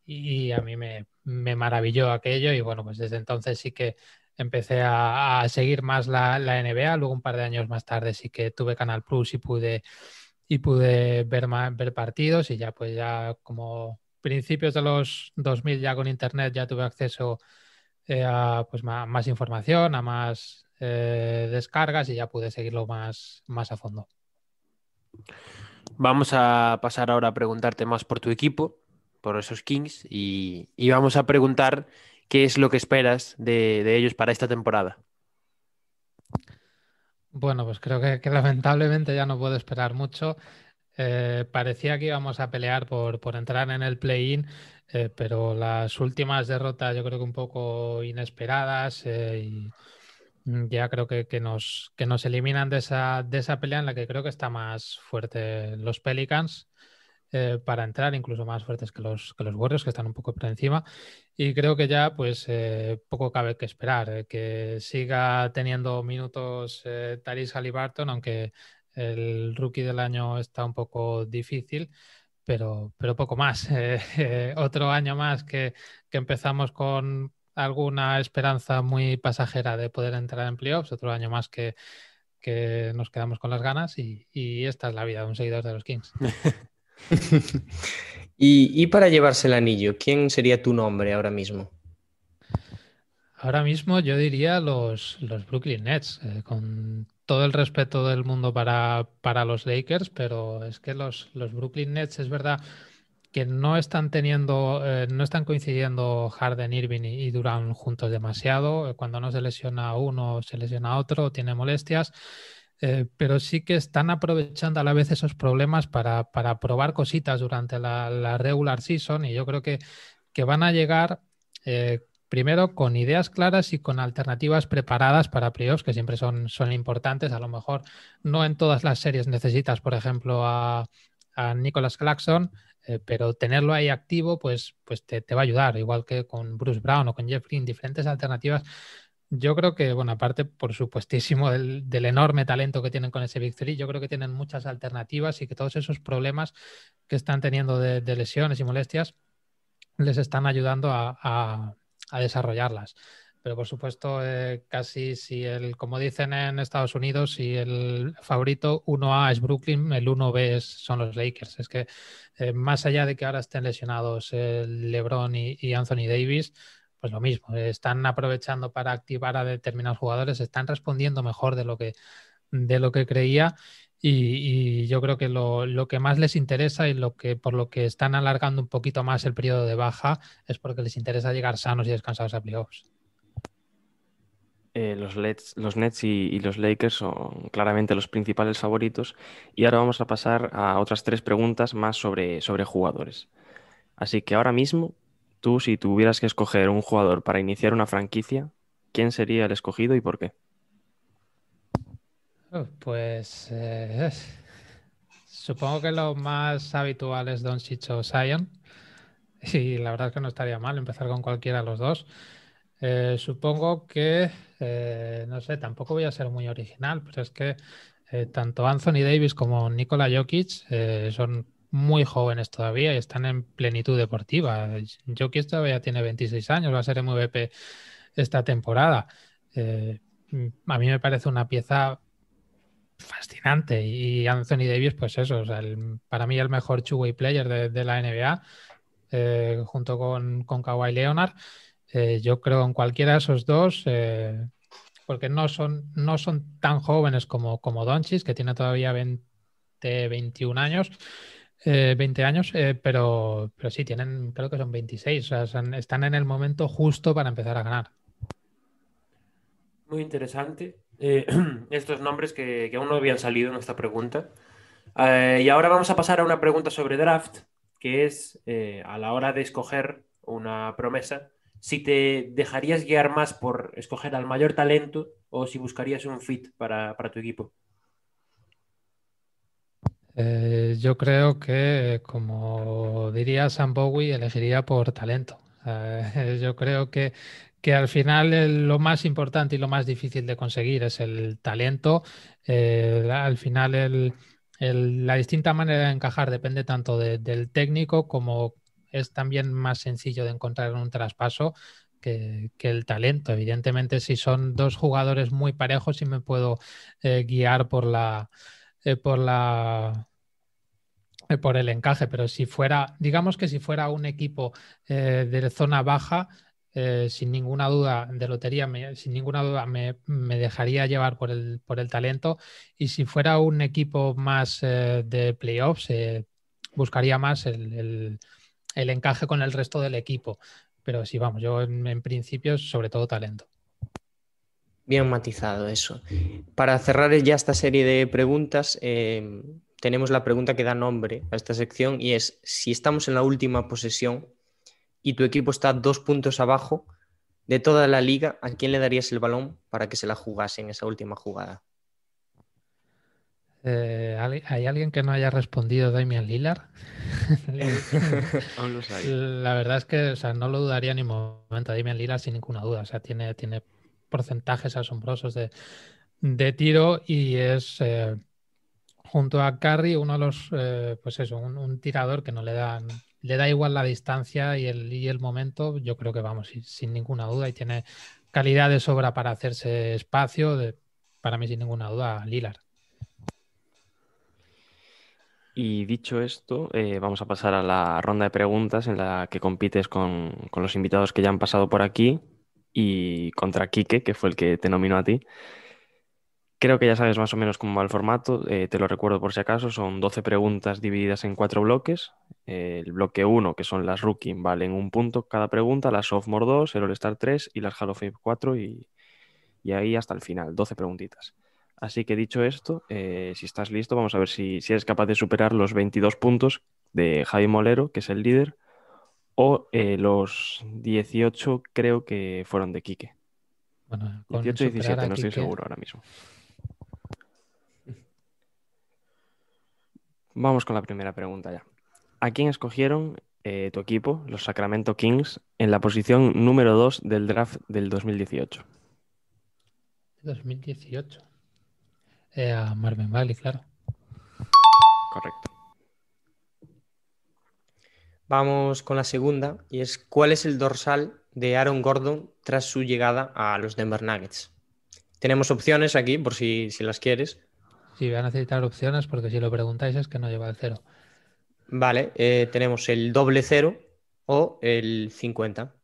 y a mí me maravilló aquello. Y bueno, pues desde entonces sí que empecé a seguir más la NBA. Luego, un par de años más tarde, sí que tuve Canal Plus y pude ver partidos, y ya pues ya como principios de los 2000, ya con internet, ya tuve acceso a pues más información, a más descargas, y ya pude seguirlo más a fondo. Vamos a pasar ahora a preguntarte más por tu equipo, por esos Kings, y vamos a preguntar ¿qué es lo que esperas de ellos para esta temporada? Bueno, pues creo que lamentablemente ya no puedo esperar mucho. Parecía que íbamos a pelear por entrar en el play-in, pero las últimas derrotas yo creo que un poco inesperadas y ya creo que nos eliminan de esa pelea en la que creo que está más fuerte los Pelicans para entrar, incluso más fuertes que los Warriors, que están un poco por encima. Y creo que ya pues poco cabe que esperar, que siga teniendo minutos Tyrese Haliburton, aunque el rookie del año está un poco difícil, pero poco más. Otro año más que empezamos con alguna esperanza muy pasajera de poder entrar en playoffs, otro año más que nos quedamos con las ganas y esta es la vida de un seguidor de los Kings. Y para llevarse el anillo, ¿quién sería tu nombre ahora mismo? Ahora mismo yo diría los Brooklyn Nets, con todo el respeto del mundo para los Lakers, pero es que los Brooklyn Nets es verdad que no están teniendo, no están coincidiendo Harden, Irving y Durant juntos demasiado. Cuando no se lesiona uno, se lesiona otro, tiene molestias. Pero sí que están aprovechando a la vez esos problemas para probar cositas durante la regular season y yo creo que van a llegar primero con ideas claras y con alternativas preparadas para playoffs, que siempre son importantes. A lo mejor no en todas las series necesitas, por ejemplo, a Nicholas Claxton, pero tenerlo ahí activo pues te va a ayudar, igual que con Bruce Brown o con Jeff Green, diferentes alternativas. Yo creo que, bueno, aparte, por supuestísimo, del enorme talento que tienen con ese Big Three, yo creo que tienen muchas alternativas y que todos esos problemas que están teniendo de lesiones y molestias les están ayudando a desarrollarlas. Pero por supuesto, casi como dicen en Estados Unidos, si el favorito 1A es Brooklyn, el 1B son los Lakers. Es que más allá de que ahora estén lesionados LeBron y Anthony Davis, pues lo mismo, están aprovechando para activar a determinados jugadores, están respondiendo mejor de lo que creía y yo creo que lo que más les interesa y por lo que están alargando un poquito más el periodo de baja es porque les interesa llegar sanos y descansados a playoffs. Los Nets y los Lakers son claramente los principales favoritos y ahora vamos a pasar a otras 3 preguntas más sobre jugadores. Así que ahora mismo, tú si tuvieras que escoger un jugador para iniciar una franquicia, ¿quién sería el escogido y por qué? Pues supongo que lo más habitual es Doncic o Zion y la verdad es que no estaría mal empezar con cualquiera de los dos. Supongo que, no sé, tampoco voy a ser muy original, pero es que tanto Anthony Davis como Nikola Jokic son muy jóvenes todavía y están en plenitud deportiva. Jokic todavía tiene 26 años, va a ser MVP esta temporada. A mí me parece una pieza fascinante y Anthony Davis, pues eso, o sea, para mí el mejor two-way player de la NBA, junto con Kawhi Leonard. Yo creo en cualquiera de esos dos, porque no son tan jóvenes como Doncic, que tiene todavía 21 años, 20 años, pero sí, creo que son 26, o sea, están en el momento justo para empezar a ganar. Muy interesante. Estos nombres que aún no habían salido en esta pregunta. Y ahora vamos a pasar a una pregunta sobre draft, que es a la hora de escoger una promesa, si te dejarías guiar más por escoger al mayor talento o si buscarías un fit para tu equipo. Yo creo que, como diría Sam Bowie, elegiría por talento. Yo creo que al final lo más importante y lo más difícil de conseguir es el talento. Al final la distinta manera de encajar depende tanto del técnico como es también más sencillo de encontrar en un traspaso que el talento. Evidentemente, si son dos jugadores muy parejos, sí me puedo guiar por el encaje, pero si fuera, digamos que si fuera un equipo de zona baja, sin ninguna duda de lotería, sin ninguna duda me dejaría llevar por el talento, y si fuera un equipo más de playoffs, buscaría más el encaje con el resto del equipo. pero sí, vamos, yo en principio sobre todo talento. Bien matizado eso. Para cerrar ya esta serie de preguntas, tenemos la pregunta que da nombre a esta sección y es, si estamos en la última posesión y tu equipo está 2 puntos abajo de toda la liga, ¿a quién le darías el balón para que se la jugase en esa última jugada? ¿Hay alguien que no haya respondido Damian Lillard? Aún los hay. La verdad es que, o sea, no lo dudaría ni un momento. Damian Lillard sin ninguna duda. O sea, tiene porcentajes asombrosos de tiro y es, junto a Curry, uno de los, pues eso, un tirador que no le da igual la distancia y el momento. Yo creo que vamos, sin ninguna duda, y tiene calidad de sobra para hacerse espacio. Para mí, sin ninguna duda, Lillard. Y dicho esto, vamos a pasar a la ronda de preguntas en la que compites con los invitados que ya han pasado por aquí y contra Quique, que fue el que te nominó a ti. Creo que ya sabes más o menos cómo va el formato, te lo recuerdo por si acaso, son 12 preguntas divididas en 4 bloques. El bloque 1, que son las rookie, valen 1 punto cada pregunta, las sophomore 2, el All-Star 3 y las Hall of Fame 4 y ahí hasta el final, 12 preguntitas. Así que dicho esto, si estás listo, vamos a ver si eres capaz de superar los 22 puntos de Javi Molero, que es el líder, o los 18 creo que fueron de Quique. Bueno, con 18 y superar 17, a no estoy Quique, seguro ahora mismo. Vamos con la primera pregunta ya. ¿A quién escogieron tu equipo, los Sacramento Kings, en la posición número 2 del draft del 2018? 2018. A Marvin Bagley, claro. Correcto. Vamos con la segunda y es, ¿cuál es el dorsal de Aaron Gordon tras su llegada a los Denver Nuggets? Tenemos opciones aquí por si las quieres. Sí, voy a necesitar opciones porque si lo preguntáis es que no lleva el 0. Vale, tenemos el 00 o el 50.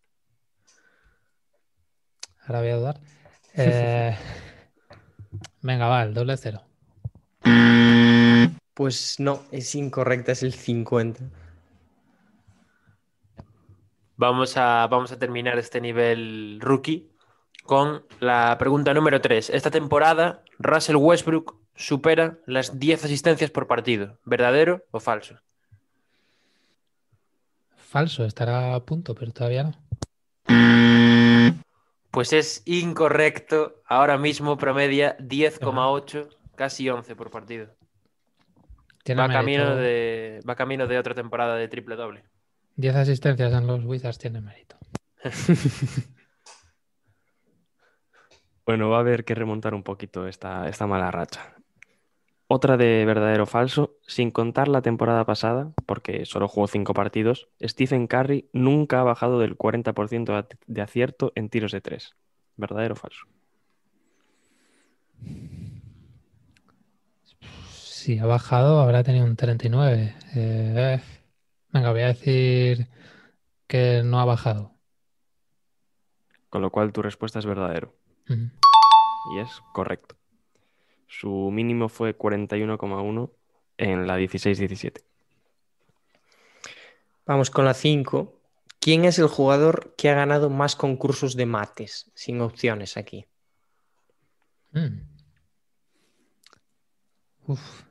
Ahora voy a dudar. Venga, va, el 00. Pues no, es incorrecta, es el 50. Vamos a terminar este nivel rookie con la pregunta número 3. Esta temporada, Russell Westbrook supera las 10 asistencias por partido. ¿Verdadero o falso? Falso, estará a punto, pero todavía no. Pues es incorrecto. Ahora mismo promedia 10,8, casi 11 por partido. Tiene Va mérito. camino de otra temporada de triple doble. 10 asistencias en los Wizards tiene mérito. Bueno, va a haber que remontar un poquito esta mala racha. Otra de verdadero o falso, sin contar la temporada pasada, porque solo jugó 5 partidos, Stephen Curry nunca ha bajado del 40% de acierto en tiros de 3. ¿Verdadero o falso? Si ha bajado, habrá tenido un 39. Venga, voy a decir que no ha bajado. Con lo cual tu respuesta es verdadero. Ujú. Y es correcto. Su mínimo fue 41,1 en la 16-17. Vamos con la 5. ¿Quién es el jugador que ha ganado más concursos de mates? Sin opciones aquí. Uf.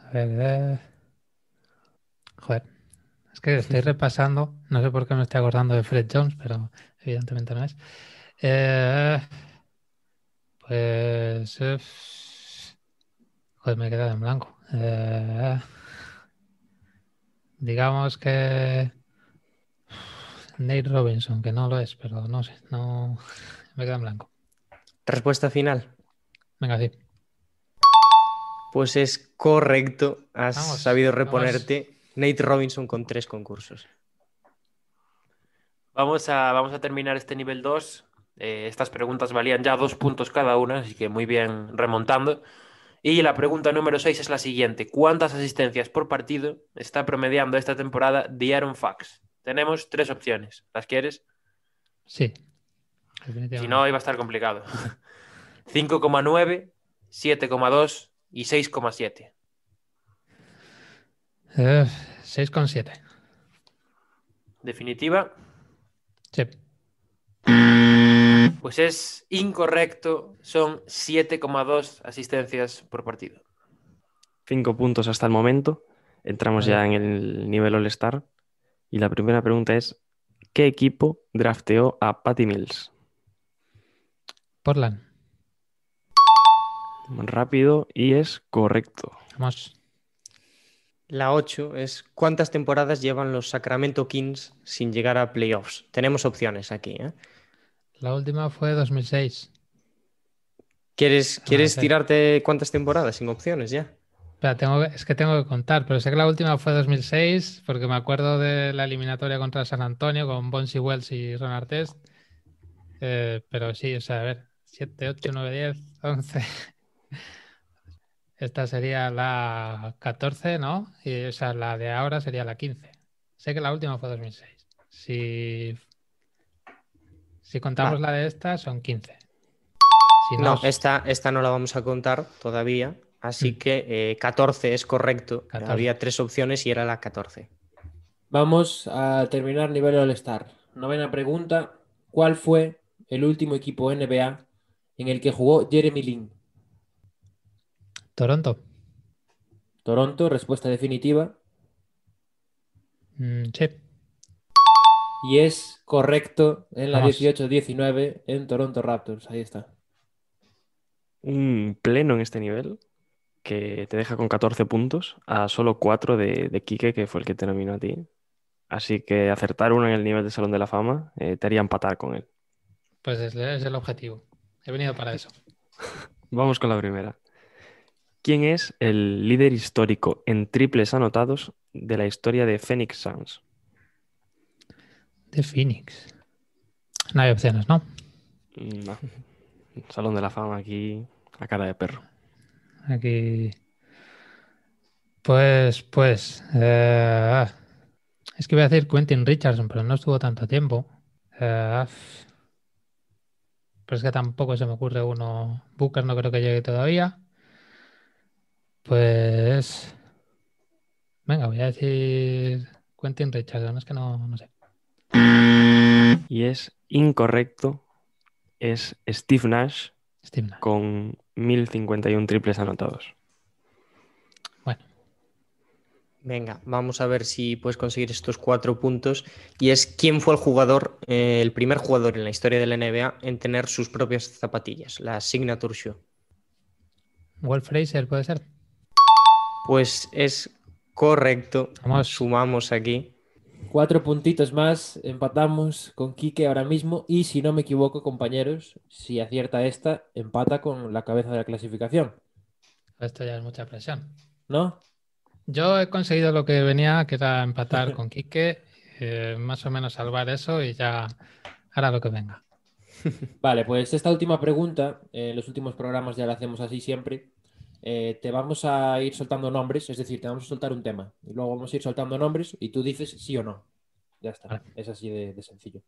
A ver. Joder. Es que estoy repasando. No sé por qué me estoy acordando de Fred Jones, pero evidentemente no es. Pues. Joder, me he quedado en blanco. Digamos que. Nate Robinson, que no lo es, pero no sé. No. Me queda en blanco. Respuesta final. Venga, sí. Pues es correcto. Has Vamos, sabido vamos. reponerte. Nate Robinson con 3 concursos. Vamos a terminar este nivel 2. Estas preguntas valían ya 2 puntos cada una, así que muy bien remontando. Y la pregunta número 6 es la siguiente. ¿Cuántas asistencias por partido está promediando esta temporada De'Aaron Fox? Tenemos 3 opciones. ¿Las quieres? Sí. Si Definitivamente. no, iba a estar complicado. 5,9, 7,2 y 6,7. 6,7. ¿Definitiva? Sí. Pues es incorrecto, son 7,2 asistencias por partido. 5 puntos hasta el momento. Entramos Vale. ya en el nivel All-Star. Y la primera pregunta es, ¿qué equipo drafteó a Patty Mills? Portland. Rápido y es correcto. Vamos. La 8 es ¿cuántas temporadas llevan los Sacramento Kings sin llegar a playoffs? Tenemos opciones aquí, ¿eh? La última fue 2006. ¿Quieres sí. tirarte cuántas temporadas sin opciones ya? Espera, es que tengo que contar, pero sé que la última fue 2006 porque me acuerdo de la eliminatoria contra San Antonio con Bonzi Wells y Ron Artest. Pero sí, o sea, a ver, 7, 8, 9, 10, 11. Esta sería la 14, ¿no? Y, o sea, la de ahora sería la 15. Sé que la última fue 2006. Si contamos Va. la de esta, son 15. Si No, esta no la vamos a contar todavía, así que 14 es correcto. 14. Había 3 opciones y era la 14. Vamos a terminar nivel All-Star. Novena pregunta. ¿Cuál fue el último equipo NBA en el que jugó Jeremy Lin? Toronto. Toronto, respuesta definitiva. Sí. Y es correcto en la Vamos. 18-19 en Toronto Raptors. Ahí está. Un pleno en este nivel que te deja con 14 puntos a solo 4 de Quique, que fue el que te nominó a ti. Así que acertar una en el nivel de Salón de la Fama te haría empatar con él. Pues es el objetivo. He venido para eso. Vamos con la primera. ¿Quién es el líder histórico en triples anotados de la historia de Phoenix Suns? De Phoenix. No hay opciones, ¿no? No. Salón de la Fama aquí a cara de perro. Aquí. Pues. Es que iba a decir Quentin Richardson, pero no estuvo tanto tiempo. Pero es que tampoco se me ocurre uno. Booker no creo que llegue todavía. Pues. Venga, voy a decir Quentin Richardson. Es que no sé. Y es incorrecto. Es Steve Nash Steve Nash. con 1051 triples anotados. Bueno, Venga, vamos a ver si puedes conseguir estos 4 puntos. Y es quién fue el primer jugador en la historia de la NBA en tener sus propias zapatillas, la Signature Shoe. Walt Frazier puede ser. Pues es correcto. Vamos. Sumamos aquí. 4 puntitos más, empatamos con Quique ahora mismo y si no me equivoco, compañeros, si acierta esta, empata con la cabeza de la clasificación, Esto ya es mucha presión. ¿no? Yo he conseguido lo que venía, que era empatar con Quique, más o menos salvar eso y ya hará lo que venga. Vale, pues esta última pregunta, en los últimos programas ya la hacemos así siempre. Te vamos a ir soltando nombres, es decir, te vamos a soltar un tema y luego vamos a ir soltando nombres y tú dices sí o no. Ya está, Vale. es así de sencillo.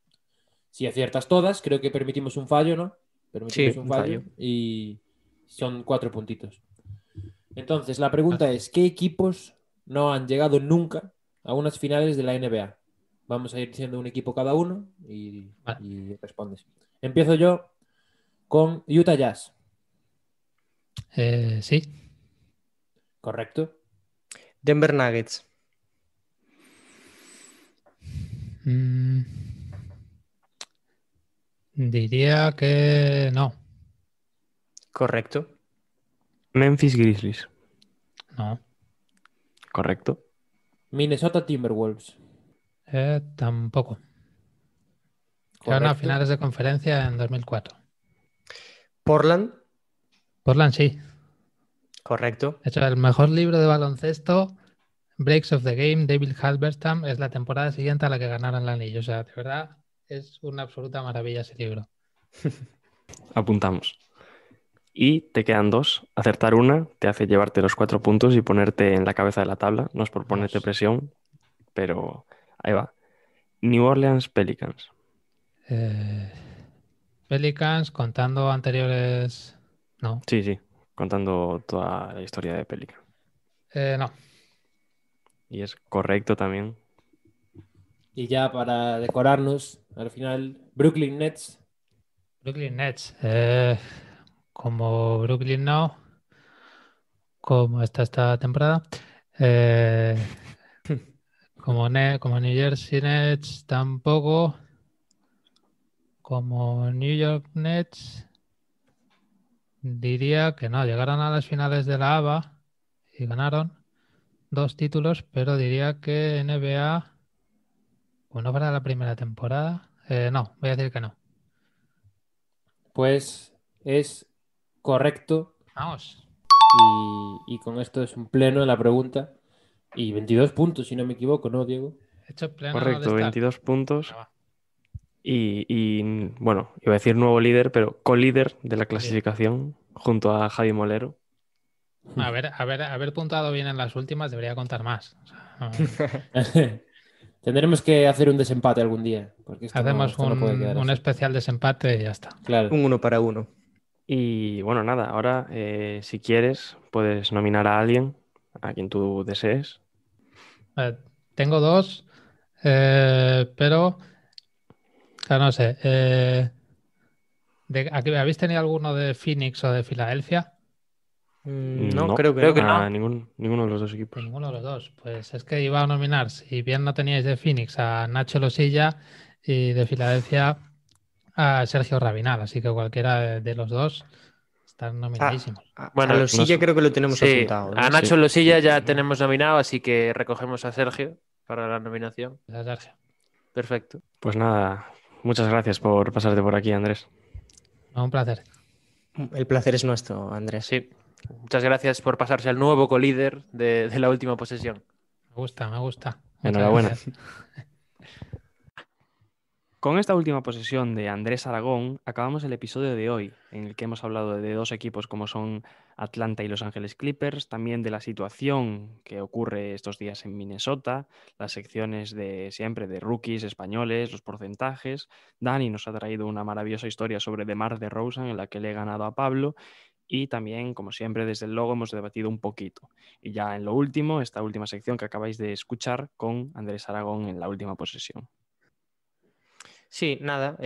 Si aciertas todas, creo que permitimos un fallo, ¿no? Permitimos Sí, un un fallo fallo. y son 4 puntitos. Entonces, la pregunta es, ¿qué equipos no han llegado nunca a unas finales de la NBA? Vamos a ir diciendo un equipo cada uno Vale. y respondes. Empiezo yo con Utah Jazz. Sí, ¿Correcto? Denver Nuggets. Diría que no. Correcto. Memphis Grizzlies. No. ¿Correcto? Minnesota Timberwolves. Tampoco. Llegaron a ¿Correcto? finales de conferencia en 2004. Portland. Portland sí. Correcto. De hecho, el mejor libro de baloncesto, Breaks of the Game, David Halberstam, es la temporada siguiente a la que ganaron el anillo. O sea, de verdad, es una absoluta maravilla ese libro. Apuntamos. Y te quedan 2. Acertar una te hace llevarte los 4 puntos y ponerte en la cabeza de la tabla. No es por ponerte Vamos. presión, pero ahí va. New Orleans Pelicans. Pelicans, contando anteriores. No. Sí, contando toda la historia de Pelicans. No. Y es correcto también. Y ya para decorarnos, al final, Brooklyn Nets. Brooklyn Nets. Como Brooklyn no, como está esta temporada. Como New Jersey Nets tampoco. Como New York Nets, diría que no. Llegaron a las finales de la ABA y ganaron 2 títulos, pero diría que NBA, bueno, para la primera temporada. No, voy a decir que no. Pues es correcto. Vamos. Y con esto es un pleno en la pregunta. Y 22 puntos, si no me equivoco, ¿no, Diego? He hecho pleno Correcto, de estar. 22 puntos. Ah, va. Y, bueno, iba a decir nuevo líder, pero co-líder de la clasificación junto a Javi Molero. Haber puntuado bien en las últimas debería contar más. O sea, Tendremos que hacer un desempate algún día. Porque esto hacemos esto no puede quedar un así. especial desempate y ya está. Claro. Un 1 para 1. Y bueno, nada, ahora si quieres puedes nominar a alguien, a quien tú desees. Tengo 2, pero claro, no sé. ¿Habéis tenido alguno de Phoenix o de Filadelfia? No, creo que no. Ninguno de los dos equipos. De ninguno de los dos. Pues es que iba a nominar, si bien no teníais de Phoenix, a Nacho Losilla y de Filadelfia a Sergio Rabinal. Así que cualquiera de los dos están nominadísimos. Bueno, a Losilla creo que lo tenemos apuntado, ¿no? A Nacho Losilla ya tenemos nominado, así que recogemos a Sergio para la nominación. Sergio. Perfecto. Pues nada, muchas gracias por pasarte por aquí, Andrés. No, un placer. El placer es nuestro, Andrés. Sí. Muchas gracias por pasarse al nuevo colíder de la última posesión. Me gusta. Muchas Enhorabuena. gracias. Con esta última posesión de Andrés Aragón, acabamos el episodio de hoy, en el que hemos hablado de 2 equipos como son Atlanta y Los Ángeles Clippers, también de la situación que ocurre estos días en Minnesota, las secciones de siempre de rookies españoles, los porcentajes. Dani nos ha traído una maravillosa historia sobre DeMar DeRozan, en la que le he ganado a Pablo. Y también, como siempre, desde el logo hemos debatido un poquito. Y ya en lo último, esta última sección que acabáis de escuchar con Andrés Aragón en la última posesión. Sí, nada,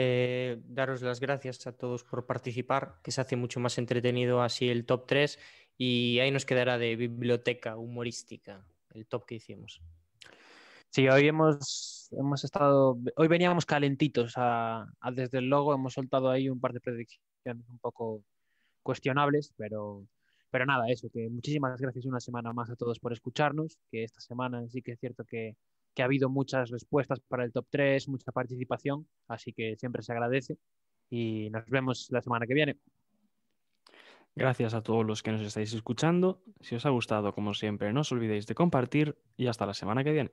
daros las gracias a todos por participar, que se hace mucho más entretenido así el top 3 y ahí nos quedará de biblioteca humorística el top que hicimos. Sí, hoy hoy veníamos calentitos desde el logo, hemos soltado ahí un par de predicciones un poco cuestionables, pero nada, eso, que muchísimas gracias una semana más a todos por escucharnos, que esta semana sí que es cierto que ha habido muchas respuestas para el top 3, mucha participación, así que siempre se agradece y nos vemos la semana que viene. Gracias a todos los que nos estáis escuchando. Si os ha gustado, como siempre, no os olvidéis de compartir y hasta la semana que viene.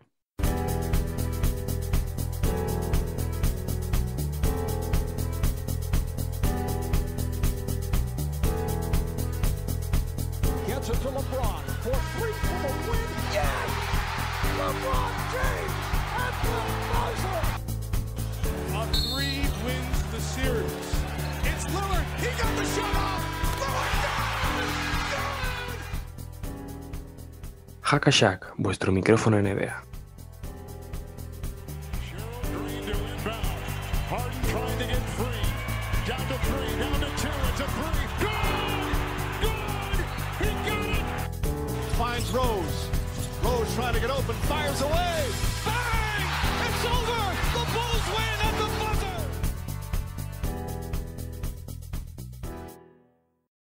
Gets it to LeBron for 3 for the win. Yes! LeBron James at the buzzer. A 3 wins the series. It's Lillard. He got the shot off. Hackashack, vuestro micrófono NBA. Green to inbound. Harden trying to get free. Down to 3, down to 2. It's a 3. Good! Good! He got it! Finds Rose. Rose trying to get open. Fires away. Bang! It's over! The Bulls win at the